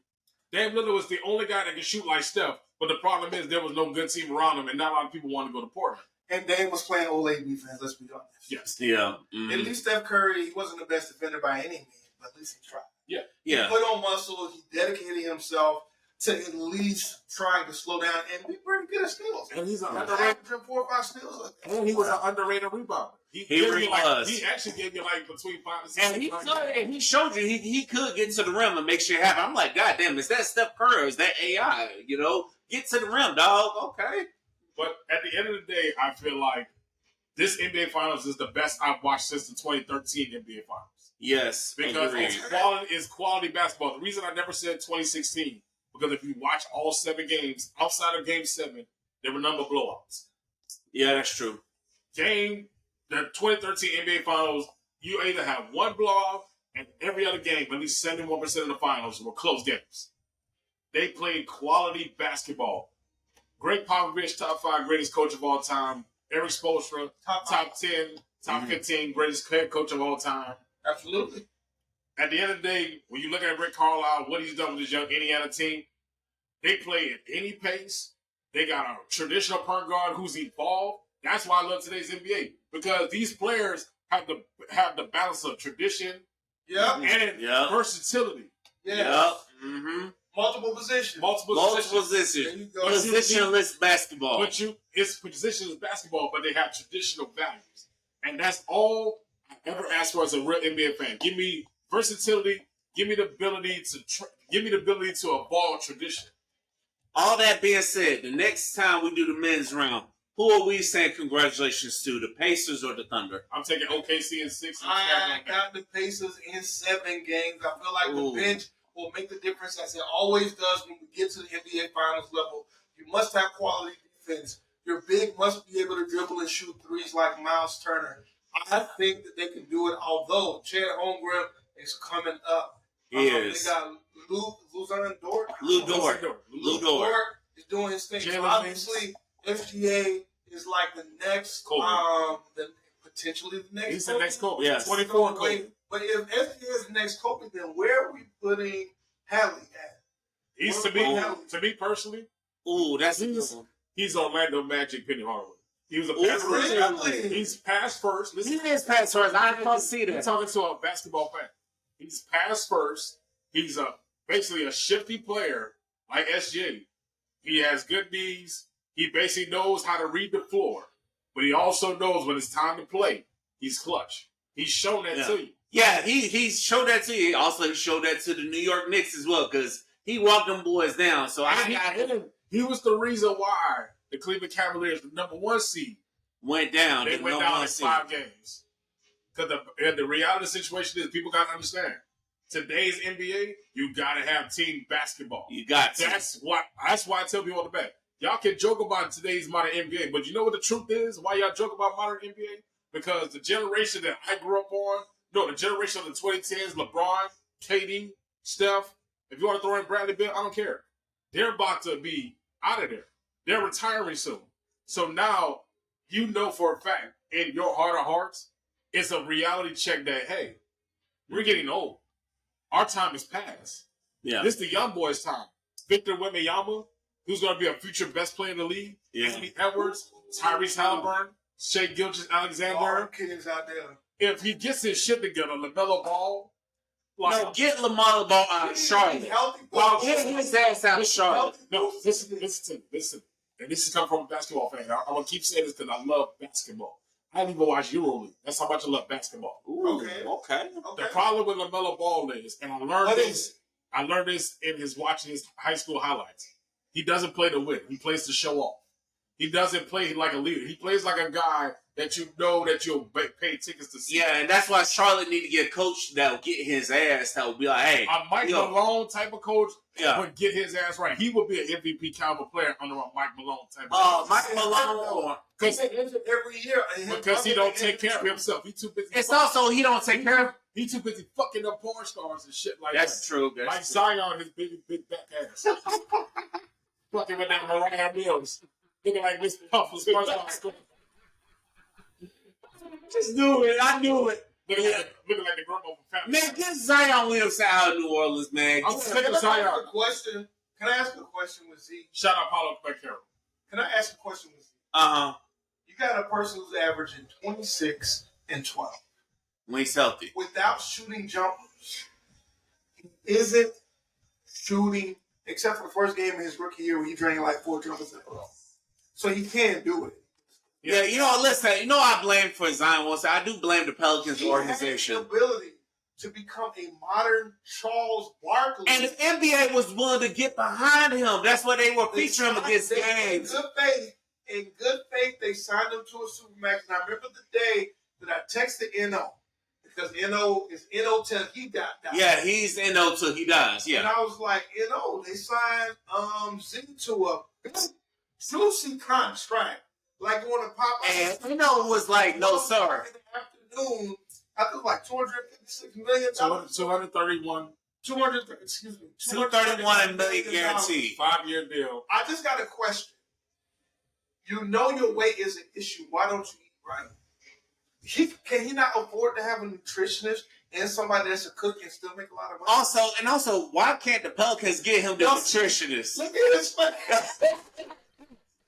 Dame Lillard was the only guy that could shoot like Steph, but the problem is there was no good team around him, and not a lot of people wanted to go to Portland. And Dame was playing Olay defense, let's be honest. Yes. Yeah. Mm-hmm. At least Steph Curry, he wasn't the best defender by any means, but at least he tried. Yeah. Yeah. He put on muscle, he dedicated himself to at least trying to slow down and be pretty good at steals. And he's an underrated 4 or 5 steals. And he was an underrated rebounder. He really was. He actually gave you like between 5 and 6. And he showed you he could get to the rim and make shit happen. I'm like, God damn, is that Steph Curry or is that AI? You know, get to the rim, dog. Okay. But at the end of the day, I feel like this NBA Finals is the best I've watched since the 2013 NBA Finals. Yes. Because it's quality basketball. The reason I never said 2016, because if you watch all 7 games, outside of Game 7, there were none but blowouts. Yeah, that's true. The 2013 NBA Finals, you either have one blowout and every other game, at least 71% of the finals were close games. They played quality basketball. Greg Popovich, top 5 greatest coach of all time. Eric Spoelstra, top 10, top 15 greatest head coach of all time. Absolutely. At the end of the day, when you look at Rick Carlisle, what he's done with his young Indiana team, they play at any pace. They got a traditional point guard who's evolved. That's why I love today's NBA, because these players have the balance of tradition and versatility. Yeah. Mm-hmm. Multiple positions. Positionless basketball. It's positionless basketball, but they have traditional values. And that's all I ever asked for as a real NBA fan. Give me versatility. Give me the ability to evolve tradition. All that being said, the next time we do the men's round, who are we saying congratulations to? The Pacers or the Thunder? I'm taking OKC in 6. I got the Pacers in 7 games. I feel like the bench will make the difference, as it always does when we get to the NBA Finals level. You must have quality defense. Your big must be able to dribble and shoot threes like Miles Turner. I think that they can do it, although Chad Holmgren is coming up. He is. They got Lou Dort is doing his thing. So obviously, FGA is like the next, potentially the next. He's the next Kobe. Yes. 24 Kobe. But if FGA is the next Kobe, then where are we putting Hallie at? He's to me personally. Ooh, that's he's Orlando Magic Penny Hardaway. He was a pass first. He's pass first. He is pass first. I don't see that. I'm talking to a basketball fan. He's pass first. He's basically a shifty player like SJ. He has good knees. He basically knows how to read the floor, but he also knows when it's time to play. He's clutch. He's shown that to you. Yeah, he showed that to you. Also, he showed that to the New York Knicks as well, because He walked them boys down. So he was the reason why the Cleveland Cavaliers, the number 1 seed, went down. They went down in 5 games. Because the reality of the situation is people got to understand. Today's NBA, you got to have team basketball. You got to. That's why I tell people on the back. Y'all can joke about today's modern NBA, but you know what the truth is? Why y'all joke about modern NBA? Because the generation that I grew up on, the generation of the 2010s, LeBron, KD, Steph, if you want to throw in Bradley Beal, I don't care. They're about to be out of there. They're retiring soon. So now, you know for a fact, in your heart of hearts, it's a reality check that, hey, we're getting old. Our time is past. Yeah. This is the young boys' time. Victor Wembanyama, who's going to be a future best player in the league. Yeah. Anthony Edwards, Tyrese Halliburton, Shai Gilgeous-Alexander. All the kids out there. If he gets his shit together, LaMelo Ball. No, get LaMelo Ball out of Charlotte. Well, get his ass out of Charlotte. No, listen. And this is coming from a basketball fan. I'm going to keep saying this because I love basketball. I didn't even watch EuroLeague. That's how much I love basketball. Ooh, okay. The problem with LaMelo Ball is, and I learned this in watching his high school highlights. He doesn't play to win. He plays to show off. He doesn't play like a leader. He plays like a guy that you know that you'll pay tickets to see. Yeah, and that's why Charlotte need to get a coach that will get his ass, that will be like, hey. A Mike Malone type of coach would get his ass right. He would be an MVP caliber player under a Mike Malone type of coach. Mike Malone. Because they injured every year. Because he don't take care of himself. He too busy. It's also he don't take care of. He too busy fucking up porn stars and shit like that. That's true. Like Zion, his big back ass. Fucking with that Mariah Mills. Looking like Miss Puff was Just knew it. I knew it. Looking like the grandma from Family. Man, get Zion Williamson out of New Orleans, man. I'm sick of Zion. Can I ask a question with Z? Shout out Paulo Beccaro. Can I ask a question with Z? You got a person who's averaging 26 and 12. When he's healthy. Without shooting jumpers. He isn't shooting, except for the first game of his rookie year where he drained like 4 jumpers in a row. So he can do it. Yeah, listen, I blame for Zion Wilson. I do blame the Pelicans organization. He has the ability to become a modern Charles Barkley. And the NBA was willing to get behind him. That's why they were featuring him against games. In good faith, they signed him to a Supermax. And I remember the day that I texted NO. Because NO is NO till he dies. Yeah, he's NO till he dies. Yeah. And I was like, NO, they signed Z to a juicy contract. Like going to pop up. And was like, no, sir. In the afternoon, I think like $256 million. 231. 231 million guaranteed. 5-year deal. I just got a question. You know your weight is an issue. Why don't you eat right? Can he not afford to have a nutritionist and somebody that's a cook and still make a lot of money? Also, why can't the Pelicans get him the nutritionist? Look at his face.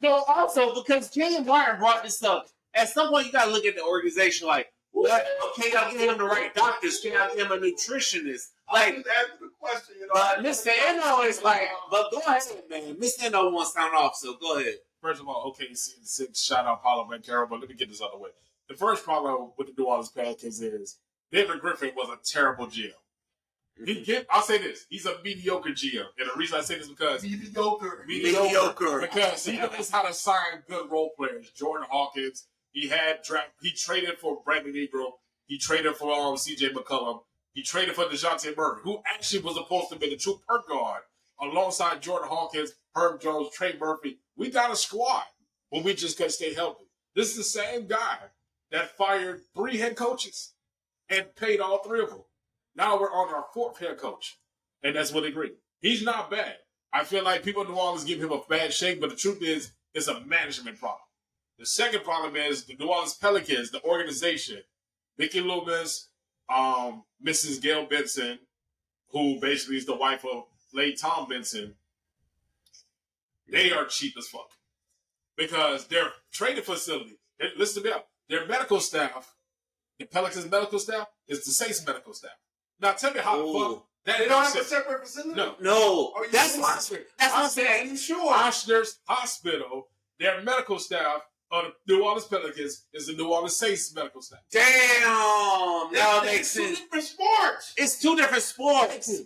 No, also, because Jalen Bryant brought this up. At some point, you got to look at the organization like, what? Okay, I'll get him the right doctors. Can I get him a nutritionist? Like, I'm just asking the question, But Mr. Eno is like, but go ahead, man. Mr. Eno wants to sound off, so go ahead. First of all, OKC 6, shout out Paulo Beccaro, but let me get this out of the way. The first problem with the New Orleans Pelicans is David Griffin was a terrible GM. I'll say this. He's a mediocre GM. And the reason I say this is because mediocre. Because he knows how to sign good role players. Jordan Hawkins. He traded for Brandon Ingram. He traded for CJ McCollum. He traded for DeJounte Murray, who actually was supposed to be the true point guard alongside Jordan Hawkins, Herb Jones, Trey Murphy. We got a squad, but we just couldn't stay healthy. This is the same guy that fired 3 head coaches and paid all 3 of them. Now we're on our 4th head coach, and that's Willie Green. He's not bad. I feel like people in New Orleans give him a bad shake, but the truth is, it's a management problem. The second problem is the New Orleans Pelicans, the organization. Vicky Loomis, Mrs. Gail Benson, who basically is the wife of late Tom Benson, they are cheap as fuck. Because their training facility, listen to me up, their medical staff, the Pelicans medical staff, is the Saints medical staff. Now tell me how the fuck they don't have a separate facility? No. That's what I'm saying. Are you sure? Oshners Hospital, their medical staff of the New Orleans Pelicans is the New Orleans Saints medical staff. Damn! That makes sense. It's 2 different sports. It's 2 different sports.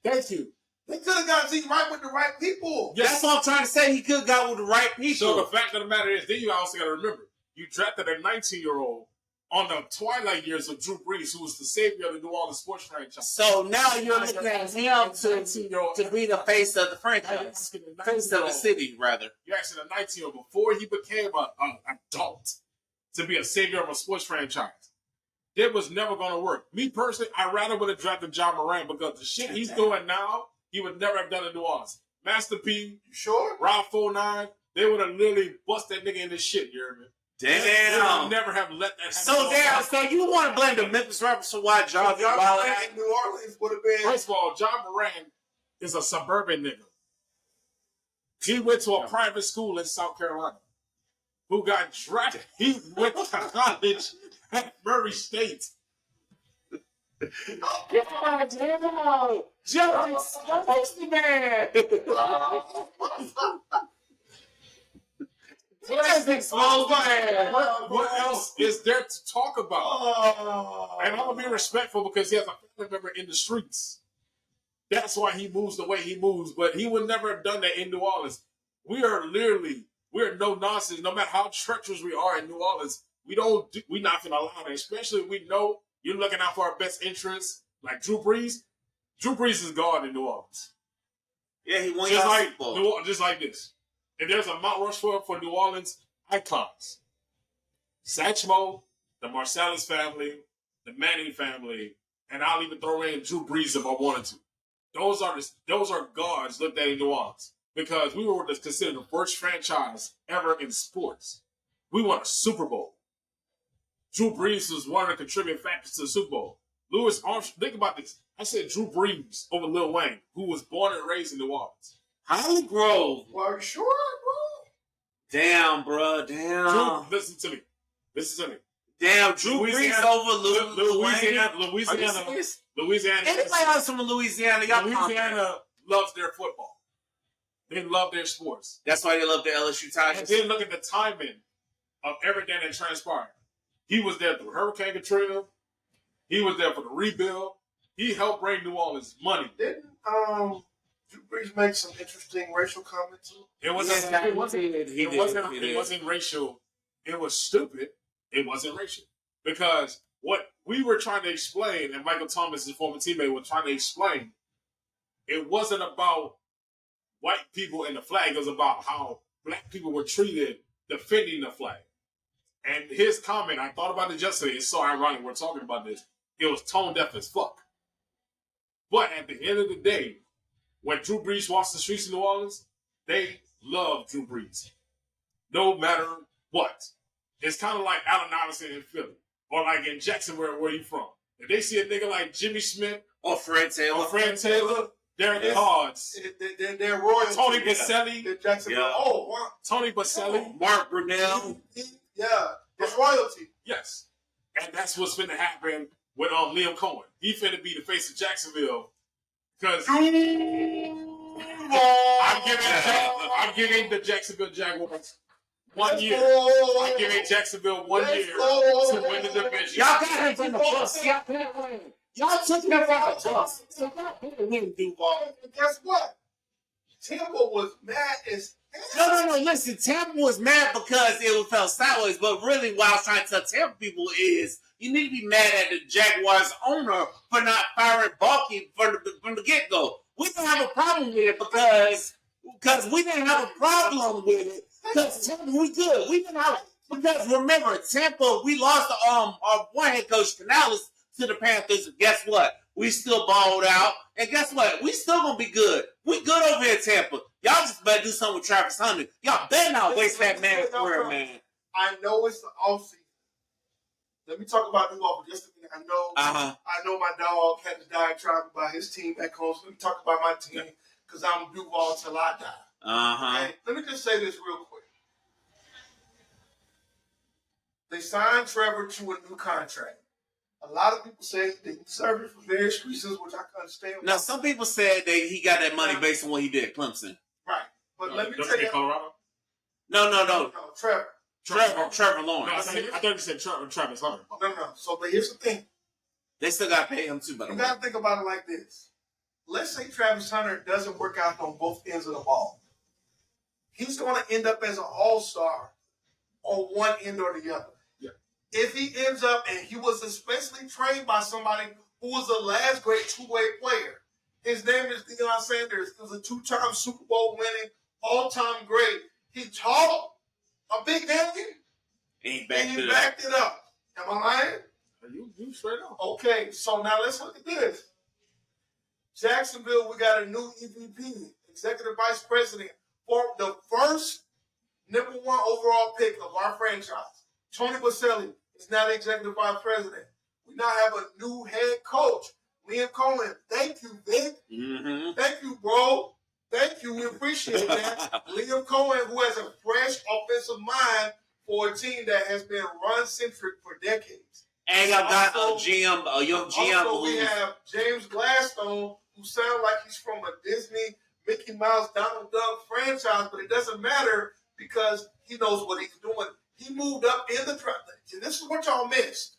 Thank you. They could have got Zeke right with the right people. Yes. That's what I'm trying to say. He could have got with the right people. So the fact of the matter is, then you also got to remember, you drafted a 19-year-old on the twilight years of Drew Brees, who was the savior of the New Orleans sports franchise. So now you're looking at him to be the face of the franchise. Face of the city, rather. You're asking a 19-year-old before he became an adult to be a savior of a sports franchise. It was never going to work. Me personally, I rather would have drafted John Moran because the shit he's doing now, he would never have done in New Orleans. Master P, you sure? Rob 49, they would have literally bust that nigga in the shit, you hear me? Damn. They would never have let that happen. So you want to blame the Memphis rappers for why John Moran in New Orleans would have been. First of all, John Moran is a suburban nigga. He went to a private school in South Carolina. Who got drafted? He went to college at Murray State. Yeah, damn. Just man. What else is there to talk about? And I'm gonna be respectful because he has a family member in the streets. That's why he moves the way he moves. But he would never have done that in New Orleans. We're no nonsense. No matter how treacherous we are in New Orleans, we're not gonna allow that. Especially if we know you're looking out for our best interests, like Drew Brees. Drew Brees is God in New Orleans. Yeah, he won just like this. If there's a Mount Rushmore for New Orleans icons, Satchmo, the Marsalis family, the Manning family, and I'll even throw in Drew Brees if I wanted to. Those are gods looked at in New Orleans because we were considered the first franchise ever in sports. We won a Super Bowl. Drew Brees was one of the contributing factors to the Super Bowl. Louis Armstrong, think about this. I said Drew Brees over Lil Wayne, who was born and raised in New Orleans. Holly Grove. Well, are you sure, bro? Damn, bro. Damn. Drew, listen to me. Damn, Drew Brees over Louisiana. Anybody else from Louisiana? Louisiana loves their football. They love their sports. That's why they love the LSU Tigers. And then look at the timing of everything that transpired. He was there through Hurricane Katrina. He was there for the rebuild. He helped bring New Orleans money. Didn't Drew Brees make some interesting racial comments? It wasn't racial. It was stupid. It wasn't racial. Because what we were trying to explain, and Michael Thomas, his former teammate, was trying to explain, it wasn't about white people and the flag. It was about how black people were treated defending the flag. And his comment, I thought about it yesterday. It's so ironic we're talking about this. It was tone deaf as fuck. But at the end of the day, when Drew Brees walks the streets of New Orleans, they love Drew Brees. No matter what. It's kind of like Allen Iverson in Philly. Or like in Jacksonville, where you from. If they see a nigga like Jimmy Smith or Fred Taylor, they're cards. They're royalty. Tony Baselli. Jacksonville. Yeah. Oh, wow. Tony Baselli. Mark Brunell. Yeah, it's royalty. Yes. And that's what's finna happen with Liam Cohen. He finna be the face of Jacksonville. Because I'm giving the Jacksonville Jaguars 1 year. I'm giving Jacksonville 1 year to win the division. Y'all got him from the bus. Y'all took him from the bus. So y'all better win, Duval. Guess what? Tampa was mad as No. Listen, Tampa was mad because it fell sideways. But really, what I was trying to tell Tampa people is you need to be mad at the Jaguars owner for not firing Balky from the get-go. We didn't have a problem with it because we didn't have a problem with it because Tampa, we good. We didn't have because remember, Tampa, we lost our one head coach, Canales, to the Panthers. And guess what? We still balled out. And guess what? We still going to be good. We good over here in Tampa. Y'all just better do something with Travis Hunter. Y'all better not waste that man's career, man. I know it's the offseason. Let me talk about Duval for just a minute. I know my dog had to die trying to buy his team back home. So let me talk about my team because I'm Duval till I die. Okay? Let me just say this real quick. They signed Trevor to a new contract. A lot of people say they deserve it for various reasons, which I can understand. Now, some people said that he got that money based on what he did at Clemson. Right. But let me tell you. Colorado? No, Trevor. Trevor Lawrence. I thought you said Travis Hunter. No. So, but here's the thing. They still got to pay him too, by the way. You got to think about it like this. let's say Travis Hunter doesn't work out on both ends of the ball. He's going to end up as an all-star on one end or the other. Yeah. If he ends up, and he was especially trained by somebody who was the last great two-way player. His name is Deion Sanders. He was a two-time Super Bowl winning, all-time great. He taught a big game, And he backed it up. Am I lying? You straight up. Okay, so now let's look at this. Jacksonville, we got a new EVP, Executive Vice President, for the first number 1 overall pick of our franchise. Tony Baselli is now the Executive Vice President. We now have a new head coach, Liam Cohen. Thank you, Vic. Mm-hmm. Thank you, bro. Thank you. We appreciate that. Liam Cohen, who has a fresh offensive mind for a team that has been run-centric for decades. And y'all got a young GM. Also, we have James Gladstone, who sounds like he's from a Disney, Mickey Mouse, Donald Duck franchise, but it doesn't matter because he knows what he's doing. He moved up in the draft. This is what y'all missed.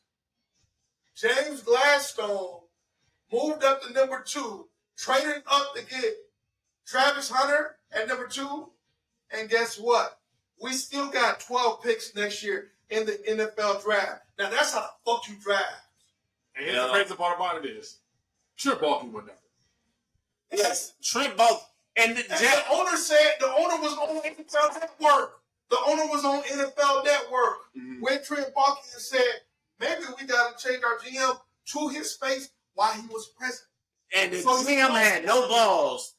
James Gladstone moved up to number 2, traded up to get Travis Hunter at number 2, and guess what? We still got 12 picks next year in the NFL draft. Now, that's how the fuck you draft. And here's the crazy part about it is, Trent Baalke went down. Yes, Trent Baalke. And the owner said the owner was on NFL Network. The owner was on NFL Network with Trent Baalke and said, maybe we got to change our GM to his space while he was president. And the GM had no balls.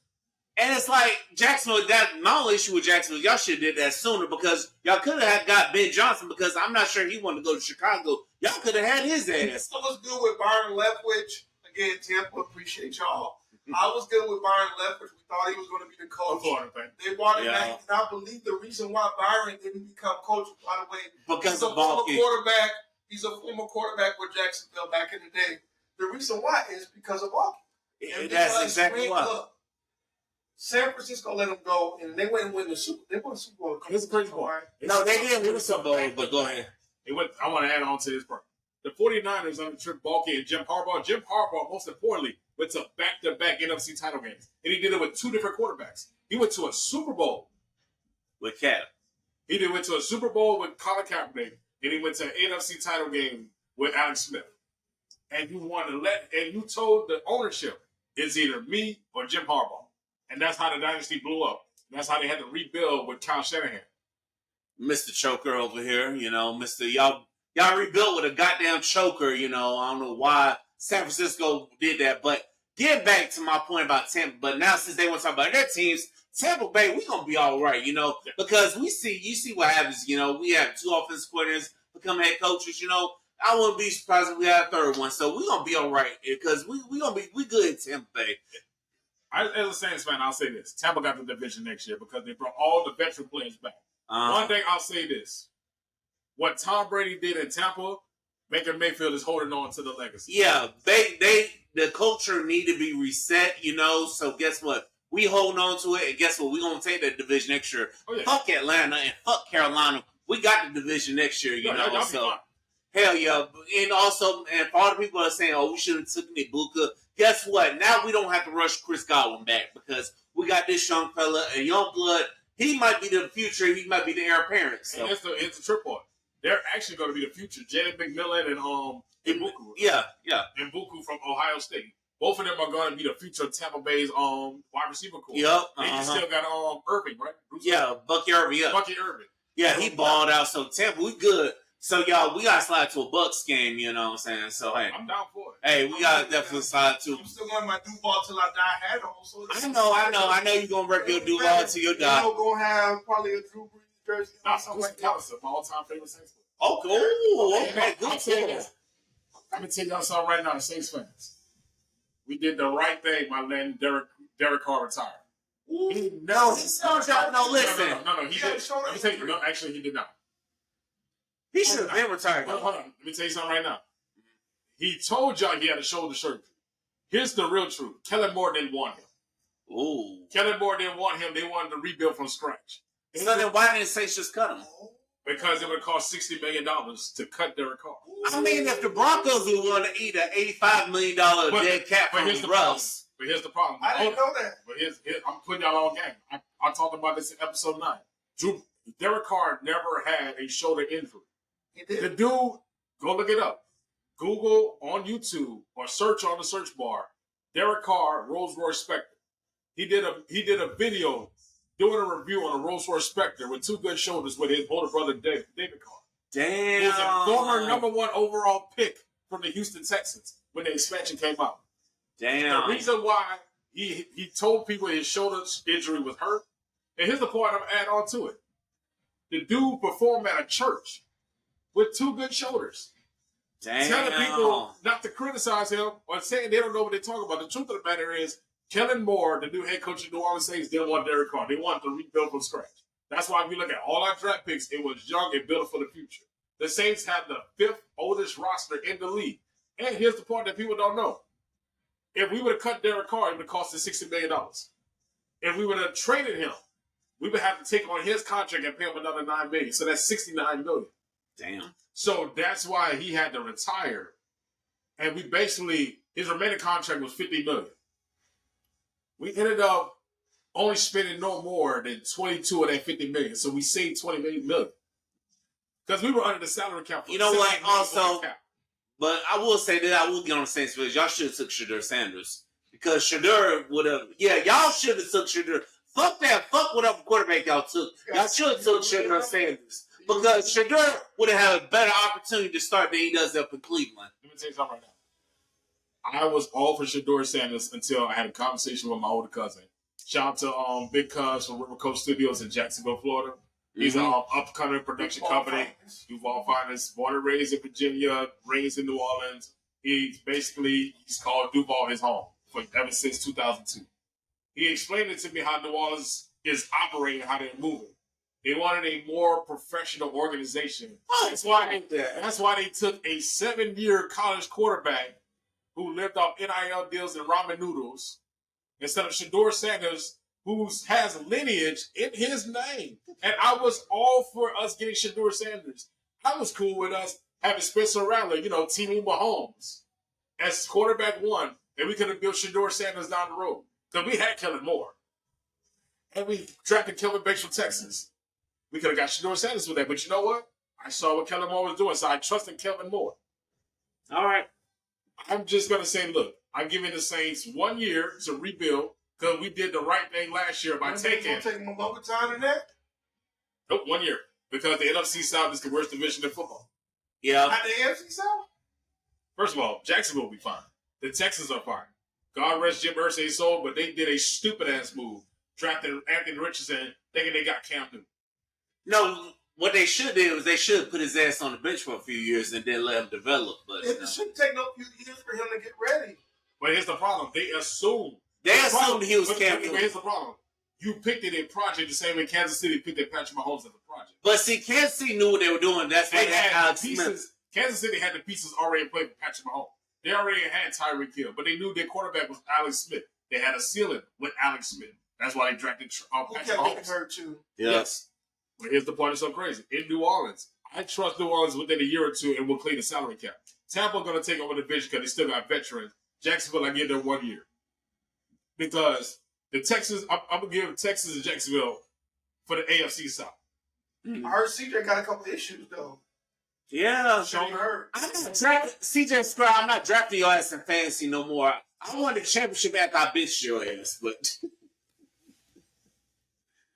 And it's like Jacksonville. My only issue with Jacksonville, y'all should have did that sooner because y'all could have got Ben Johnson because I'm not sure he wanted to go to Chicago. Y'all could have had his ass. I was good with Byron Leftwich. Again, Tampa, appreciate y'all. I was good with Byron Leftwich. We thought he was going to be the coach. They brought him back, and I believe the reason why Byron didn't become coach, by the way, because he's a former quarterback. He's a former quarterback with Jacksonville back in the day. The reason why is because of Baalke. That's exactly why. Look, San Francisco let him go, and they went and win the Super. They won the Super Bowl. This is crazy part. No, they didn't win the Super Bowl, but go ahead. I want to add on to this part. The 49ers under Trent Baalke and Jim Harbaugh. Jim Harbaugh, most importantly, went to back-to-back NFC title games. And he did it with 2 different quarterbacks. He went to a Super Bowl with Cap. He went to a Super Bowl with Colin Kaepernick, and he went to an NFC title game with Alex Smith. And you told the ownership, it's either me or Jim Harbaugh. And that's how the dynasty blew up. That's how they had to rebuild with Kyle Shanahan. Mr. Choker over here, Mr. Y'all rebuilt with a goddamn choker, I don't know why San Francisco did that. But get back to my point about Tampa. But now since they want to talk about their teams, Tampa Bay, we're going to be all right, because you see what happens, we have 2 offensive coordinators become head coaches, I wouldn't be surprised if we had a third one. So we're going to be all right because we good in Tampa Bay. As a Saints fan, I'll say this. Tampa got the division next year because they brought all the veteran players back. One thing I'll say this. What Tom Brady did in Tampa, Baker Mayfield is holding on to the legacy. Yeah, the culture need to be reset, so guess what? We holding on to it, and guess what? We're going to take that division next year. Oh, yeah. Fuck Atlanta and fuck Carolina. We got the division next year, so hell yeah. And also, and for all the people that are saying, we should have taken Ibuka, guess what? Now we don't have to rush Chris Godwin back because we got this young fella, a young blood. He might be the future. He might be the heir apparent. So. And it's the trip point. They're actually going to be the future. Jaden McMillan and Ibuku. Yeah. Ibuku from Ohio State. Both of them are going to be the future of Tampa Bay's wide receiver corps. Yep. They still got Irving, right? Bucky Irving. Yeah. Bucky Irving. Yeah, he balled out. So Tampa, we good. So y'all, we got to slide to a Bucks game. You know what I'm saying? So hey, I'm down for it. Hey, we got to definitely slide to. I'm still going my Duval till I die hat on. So I know you're gonna rep your Duval till you die. I'm gonna have probably a Drew Brees jersey. That's my all-time favorite Saints player. Oh, cool. Okay, good. I'm gonna tell y'all something right now, Saints fans. We did the right thing by letting Derek Carr retire. No, listen. No, he did. Actually, he did not. He should have been retired. Hold on. Let me tell you something right now. He told y'all he had a shoulder surgery. Here's the real truth. Kellen Moore didn't want him. Ooh. Kellen Moore didn't want him. They wanted to rebuild from scratch. So then why didn't Saints just cut him? Because it would cost $60 million to cut Derek Carr. I mean, if the Broncos would want to eat an $85 million dead cap from Russ. But here's the problem. I didn't know that. But I'm putting y'all on game. I talked about this in episode 9. Derek Carr never had a shoulder injury. He did. The dude, go look it up. Google on YouTube or search on the search bar. Derek Carr, Rolls Royce Spectre. He did a video doing a review on a Rolls Royce Spectre with two good shoulders with his older brother David Carr. Damn. He was a former number 1 overall pick from the Houston Texans when the expansion came out. Damn. The reason why he told people his shoulder injury was hurt, and here's the point I'm add on to it. The dude performed at a church with two good shoulders. Damn. Telling people not to criticize him or saying they don't know what they're talking about. The truth of the matter is, Kellen Moore, the new head coach of New Orleans Saints, didn't want Derek Carr. They wanted to rebuild from scratch. That's why if you look at all our draft picks, it was young and built for the future. The Saints had the 5th oldest roster in the league. And here's the part that people don't know. If we would have cut Derek Carr, it would have cost us $60 million. If we would have traded him, we would have to take on his contract and pay him another $9 million. So that's $69 million. Damn. So that's why he had to retire. And we basically, his remaining contract was $50 million. We ended up only spending no more than 22 of that $50 million. So we saved $28 million. Because we were under the salary cap. You know what? Also, but I will say that I will get on the Saints because y'all should have took Shedeur Sanders. Because Shedeur would have, y'all should have took Shedeur. Fuck that. Fuck whatever quarterback y'all took. Y'all should have took Shedeur Sanders. Because Shedeur would have had a better opportunity to start than he does up in Cleveland. Let me tell you something right now. I was all for Shedeur Sanders until I had a conversation with my older cousin. Shout out to Big Cuz from River Coast Studios in Jacksonville, Florida. He's an upcoming production company. Duval Finance, born and raised in Virginia, raised in New Orleans. He's called Duval his home ever since 2002. He explained it to me how New Orleans is operating, how they're moving. They wanted a more professional organization. That's why they took a 7-year college quarterback who lived off NIL deals and ramen noodles instead of Shedeur Sanders, who has lineage in his name. And I was all for us getting Shedeur Sanders. I was cool with us having Spencer Rattler, teaming Mahomes as quarterback 1, and we could have built Shedeur Sanders down the road. Because we had Kellen Moore. And we drafted Kelvin Banks from Texas. We could have got Shedeur Sanders with that. But you know what? I saw what Kellen Moore was doing, so I trusted Kelvin Moore. All right. I'm just going to say, look, I'm giving the Saints 1 year to rebuild because we did the right thing last year by taking. It's going to take them a longer time than that? Nope, 1 year. Because the NFC South is the worst division in football. Yeah. Not the AFC South? First of all, Jacksonville will be fine. The Texans are fine. God rest Jim Irsay's soul, but they did a stupid-ass move. Drafted Anthony Richardson thinking they got Cam Newton. No, what they should do is they should put his ass on the bench for a few years and then let him develop. But it shouldn't take no few years for him to get ready. But here's the problem. They assumed he was Cam Newton. But here's the problem. You picked it a project the same way Kansas City picked at Patrick Mahomes as a project. But see, Kansas City knew what they were doing. That's why they had Alex Smith. Kansas City had the pieces already in play for Patrick Mahomes. They already had Tyreek Hill, but they knew their quarterback was Alex Smith. They had a ceiling with Alex Smith. That's why they drafted Patrick Mahomes. Hurt too. Yes. But here's the part that's so crazy. In New Orleans, I trust New Orleans within a year or two and will clean the salary cap. Tampa going to take over the division because they still got veterans. Jacksonville, I give them 1 year. Because the Texans, I'm going to give Texas and Jacksonville for the AFC South. I heard CJ got a couple issues, though. Yeah. Shoulder hurt. CJ Stroud, I'm not drafting your ass in fantasy no more. I won the championship after I bitched your ass, but...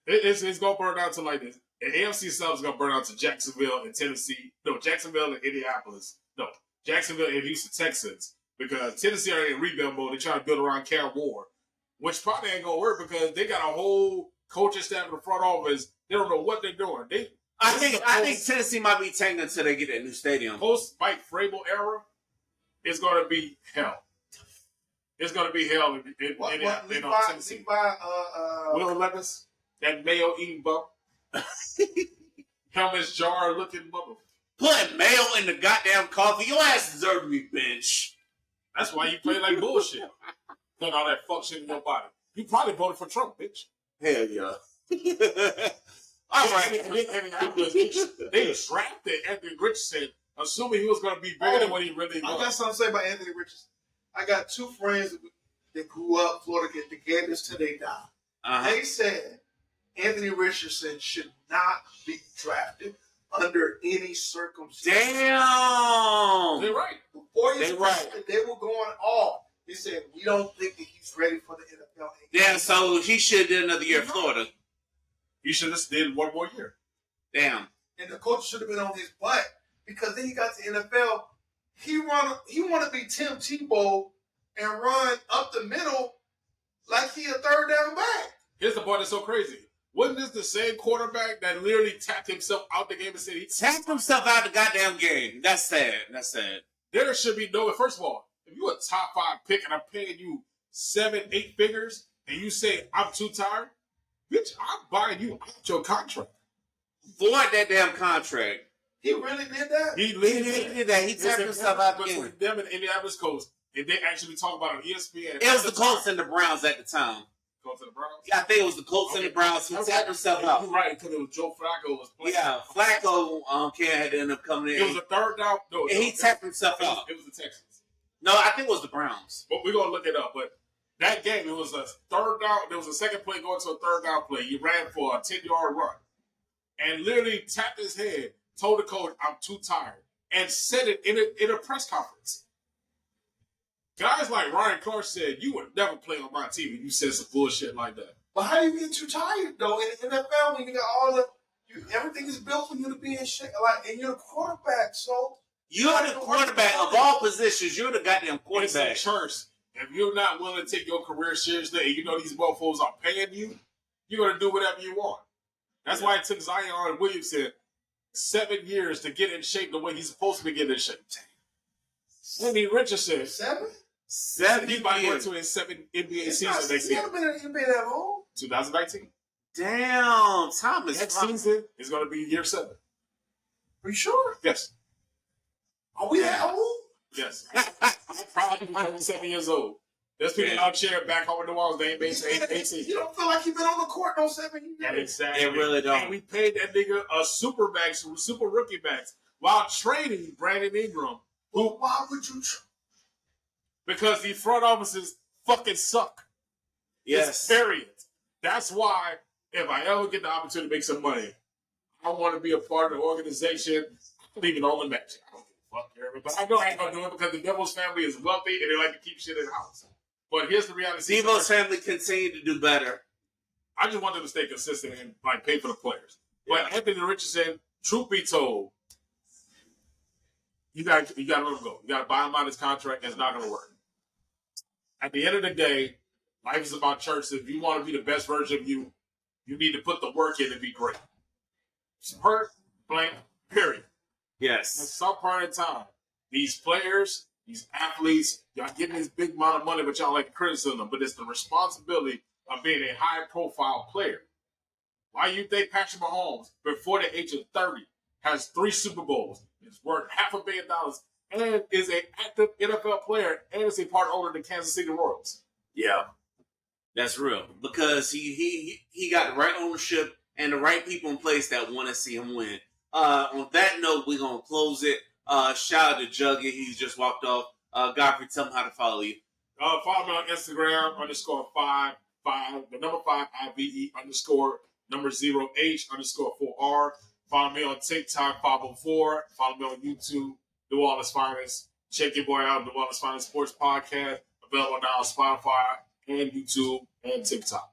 It's going to burn down to like this. The AFC South is going to burn out to Jacksonville and Tennessee. No, Jacksonville and Indianapolis. No, Jacksonville and Houston Texans. Because Tennessee are in rebuild mode. They're trying to build around Cam Ward. Which probably ain't going to work because they got a whole coaching staff in the front office. They don't know what they're doing. I think Tennessee might be tanking until they get that new stadium. Post Mike Vrabel era, it's going to be hell. It's going to be hell in Tennessee. Will Levis, that mayo eating bump, helmet jar looking mother. Put mayo in the goddamn coffee. Your ass deserves to be benched. That's why you play like bullshit. Put all that fuck shit in your body. You probably voted for Trump, bitch. Hell yeah. All right. They drafted Anthony Richardson, assuming he was going to be bigger than what he really was. I got something to say about Anthony Richardson. I got two friends that grew up Florida, that gave this till they died. They said Anthony Richardson should not be drafted under any circumstance. Damn. They're right. Before they were going off. They said, we don't think that he's ready for the NFL. Yeah, so he should do another year in Florida. He should have did one more year. Damn. And the coach should have been on his butt because then he got to NFL. He want to be Tim Tebow and run up the middle like he a third down back. Here's the part that's so crazy. Wasn't this the same quarterback that literally tapped himself out the game and said he tapped himself out the goddamn game? That's sad. That's sad. There should be no. First of all, if you're a top 5 pick and I'm paying you 7-8 figures and you say I'm too tired, bitch, I'm buying you out your contract. Void that damn contract. He really did that? He did that. He tapped himself out the game. With them and Indianapolis Colts, and they actually talk about it on ESPN. It was the Colts and the Browns at the time. Colts and the Browns? Yeah, I think it was the Colts and the Browns. He tapped himself out. You're right, because it was Joe Flacco was playing. Yeah, Flacco had to end up coming in. It was a third down. No, and he tapped himself out. It was the Texans. No, I think it was the Browns. But we're going to look it up. But that game, it was a third down. There was a second play going to a third down play. He ran for a 10-yard run. And literally tapped his head, told the coach, I'm too tired. And said it in a press conference. Guys like Ryan Clark said, you would never play on my team if you said some bullshit like that. But how do you get too tired, though? In the NFL, when you got all the... everything is built for you to be in shape. And you're the quarterback, so... You're the quarterback of all positions. You're the goddamn quarterback. It's a curse. If you're not willing to take your career seriously and you know these motherfuckers are paying you, you're going to do whatever you want. That's why it took Zion Williamson 7 years to get in shape the way he's supposed to be getting in shape. Anthony Richardson. 7? 7 He might go to his 7th NBA season next year. He hasn't been in the NBA that long. 2019. Damn, Thomas. Next season is going to be year 7. Are you sure? Yes. Are we that old? Yes. I'm proud to be 7 years old. There's people out there back home in the walls. They ain't been 18. You don't feel like you've been on the court no 7 years. Exactly. It really don't. And we paid that nigga a super rookie max while trading Brandon Ingram. Well, why would you? Because the front offices fucking suck. Yes. Period. That's why if I ever get the opportunity to make some money, I want to be a part of the organization. I'm leaving all the match. I don't give a fuck, Eric. But I know I ain't going to do it because the Devil's family is wealthy and they like to keep shit in the house. But here's the reality. Devo's family continue to do better. I just want them to stay consistent and pay for the players. But Anthony Richardson, truth be told, you got to let him go. You got to buy him out his contract. It's not going to work. At the end of the day, life is about church. If you want to be the best version of you, you need to put the work in and be great. Point blank, period. Yes. At some point in time, these players, these athletes, y'all getting this big amount of money, but y'all like criticism. But it's the responsibility of being a high-profile player. Why you think Patrick Mahomes, before the age of 30, has 3 Super Bowls, is worth $500 million, and is an active NFL player, and is a part owner of the Kansas City Royals? Yeah. That's real. Because he got the right ownership and the right people in place that want to see him win. On that note, we're going to close it. Shout out to Juggy. He just walked off. Godfrey, tell him how to follow you. Follow me on Instagram, _5, the number 5, IVE, _0H_4R. Follow me on TikTok, 504. Follow me on YouTube, New Orleans Finest. Check your boy out, New Orleans Finest Sports Podcast. Available now on Spotify and YouTube and TikTok.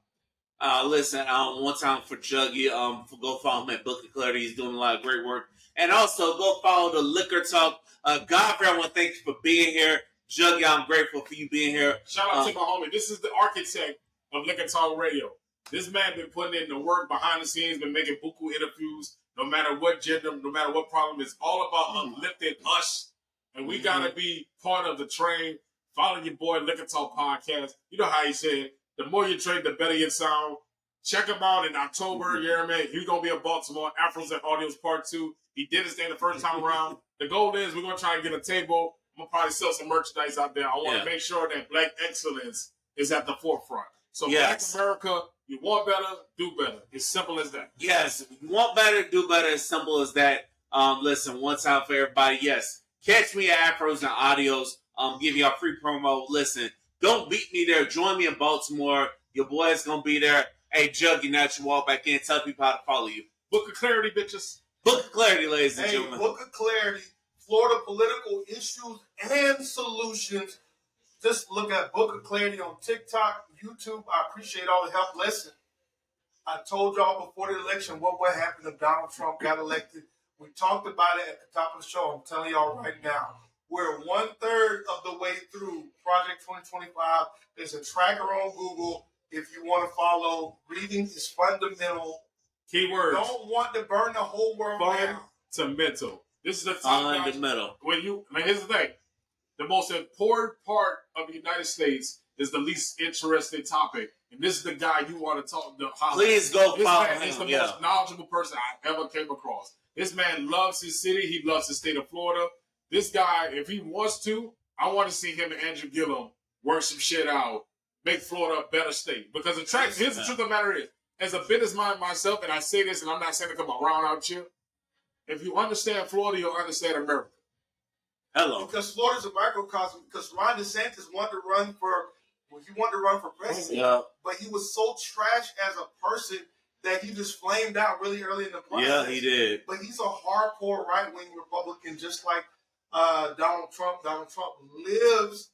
Listen, one time for Juggy, go follow him at Book of Clarity. He's doing a lot of great work. And also, go follow the Liquor Talk. Godfrey, I want to thank you for being here. Juggy, I'm grateful for you being here. Shout out to my homie. This is the architect of Liquor Talk Radio. This man been putting in the work behind the scenes, been making buku interviews, no matter what gender, no matter what problem. It's all about uplifting us. And we got to be part of the train. Follow your boy, Liquor Talk Podcast. You know how he said, the more you drink, the better you sound. Check him out in October. You know what I mean? He's going to be in Baltimore. Afros and Audios Part 2. He did his thing the first time around. The goal is we're going to try and get a table. I'm going to probably sell some merchandise out there. I want to make sure that Black excellence is at the forefront. So Black America, you want better, do better. It's simple as that. Yes. You want better, do better. As simple as that. Listen, one time for everybody. Yes. Catch me at Afros and Audios. Give y'all free promo. Listen, Don't beat me there. Join me in Baltimore. Your boy's gonna be there. Hey, Juggy, now you walk back in. Tell people how to follow you. Book of Clarity, bitches. Book of Clarity, ladies and gentlemen. Book of Clarity, Florida political issues and solutions. Just look at Book of Clarity on TikTok, YouTube. I appreciate all the help. Listen, I told y'all before the election what would happen if Donald Trump got elected. We talked about it at the top of the show. I'm telling y'all right now. We're 1/3 of the way through Project 2025. There's a tracker on Google. If you want to follow, reading is fundamental. Keywords. Don't want to burn the whole world down. Fundamental. This is the time. Fundamental. Here's the thing. The most important part of the United States is the least interesting topic. And this is the guy you want to talk to. Please go follow him. He's the most knowledgeable person I ever came across. This man loves his city. He loves the state of Florida. This guy, if he wants to, I want to see him and Andrew Gillum work some shit out, make Florida a better state. Because here's the truth of the matter is, as a businessman myself, and I say this, and I'm not saying to come around out here, if you understand Florida, you'll understand America. Hello. Because Florida's a microcosm. Because Ron DeSantis wanted to run for president, but he was so trash as a person that he just flamed out really early in the process. Yeah, he did. But he's a hardcore right-wing Republican, just like Donald Trump. Donald Trump lives,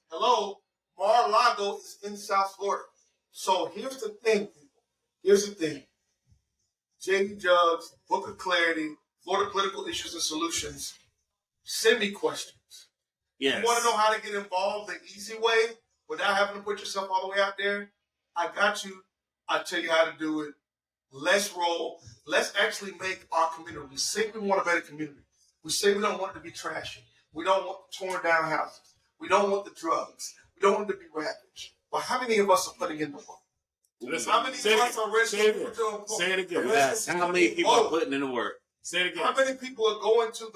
Mar-a-Lago is in South Florida. So here's the thing, people. Here's the thing. J.D. Jugs, Book of Clarity, Florida Political Issues and Solutions. Send me questions. Yes. You want to know how to get involved the easy way without having to put yourself all the way out there? I got you. I'll tell you how to do it. Let's roll. Let's actually make our community. We say we want a better community. We say we don't want it to be trashy. We don't want torn down houses. We don't want the drugs. We don't want it to be ravaged. But how many of us are putting in the work? Listen, how many of us are registered? Say it again. Yes. How many people are putting in the work? Say it again. How many people are going to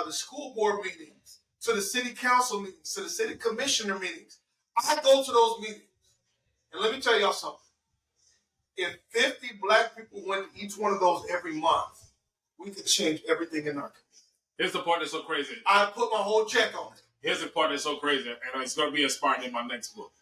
the school board meetings, to the city council meetings, to the city commissioner meetings? I go to those meetings. And let me tell y'all something. If 50 black people went to each one of those every month, we could change everything in our community. Here's the part that's so crazy. I put my whole check on it. Here's the part that's so crazy, and it's going to be inspiring in my next book.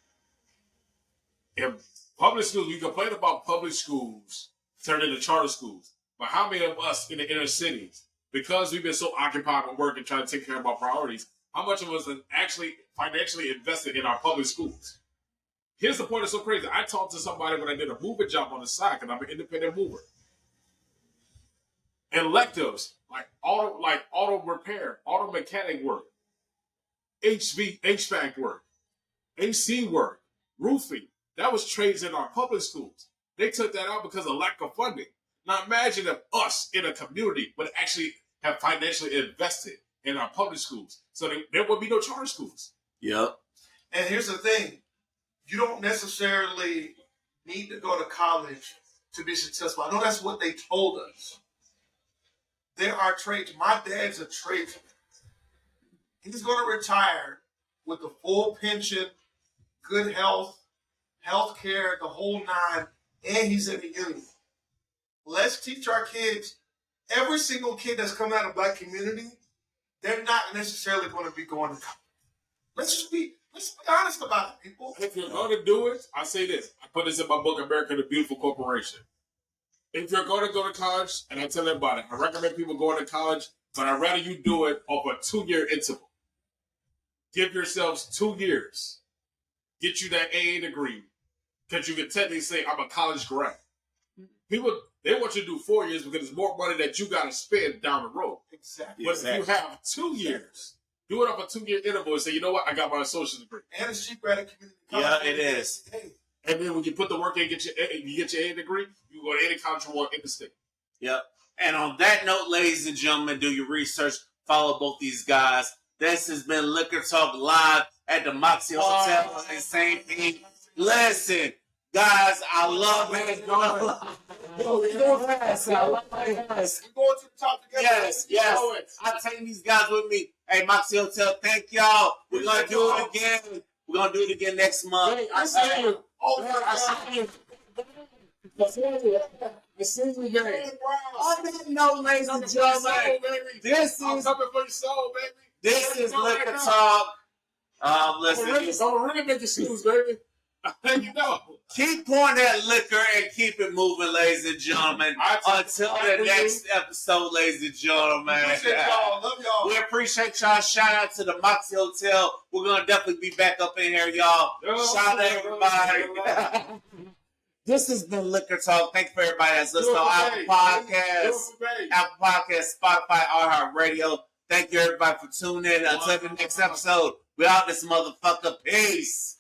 In public schools, we complain about public schools turning into charter schools. But how many of us in the inner cities, because we've been so occupied with work and trying to take care of our priorities, how much of us are actually financially invested in our public schools? Here's the point that's so crazy. I talked to somebody when I did a moving job on the side, because I'm an independent mover. Electives like auto repair, auto mechanic work, HVAC work, AC work, roofing. That was trades in our public schools. They took that out because of lack of funding. Now imagine if us in a community would actually have financially invested in our public schools. So there would be no charter schools. Yep. And here's the thing. You don't necessarily need to go to college to be successful. I know that's what they told us. There are trades. My dad's a tradesman. He's going to retire with a full pension, good health, health care, the whole nine, and he's in the union. Let's teach our kids. Every single kid that's coming out of the black community, they're not necessarily going to be going to college. Let's be honest about it, people. If you're going to do it, I say this. I put this in my book, America the Beautiful Corporation. If you're going to go to college, and I tell everybody, I recommend people going to college, but I'd rather you do it over a 2-year interval. Give yourselves 2 years. Get you that AA degree. Because you can technically say, I'm a college grad. People, they want you to do 4 years because it's more money that you got to spend down the road. Exactly. But if you have 2 years, do it off a 2-year interval and say, you know what, I got my associate's degree. And it's cheaper at a community college. Yeah, it is. Hey. And then when you put the work in, you get your AA degree, you go to any college you want in the state. Yep. And on that note, ladies and gentlemen, do your research. Follow both these guys. This has been Liquor Talk live at the Moxie Hotel in St. Pete. Listen, guys, I love it. We're going to the top together. Yes. I'm taking these guys with me. Hey, Moxie Hotel, thank y'all. We're going to do it again. We're going to do it again next month. Hey, I see you. I see you, man. On that note, ladies and gentlemen, I'm coming for your soul, baby. This is Liquor Talk. Listen, I'm really making shoes, baby. You know. Keep pouring that liquor and keep it moving, ladies and gentlemen. Until the next episode, ladies and gentlemen. Appreciate y'all. Love y'all. We appreciate y'all. Shout out to the Moxie Hotel. We're going to definitely be back up in here, y'all. Shout out to everybody. This has been Liquor Talk. Thank you for everybody that's listening on Apple Podcasts, Spotify, iHeartRadio. Thank you, everybody, for tuning in. Until the next episode, we out this motherfucker. Peace.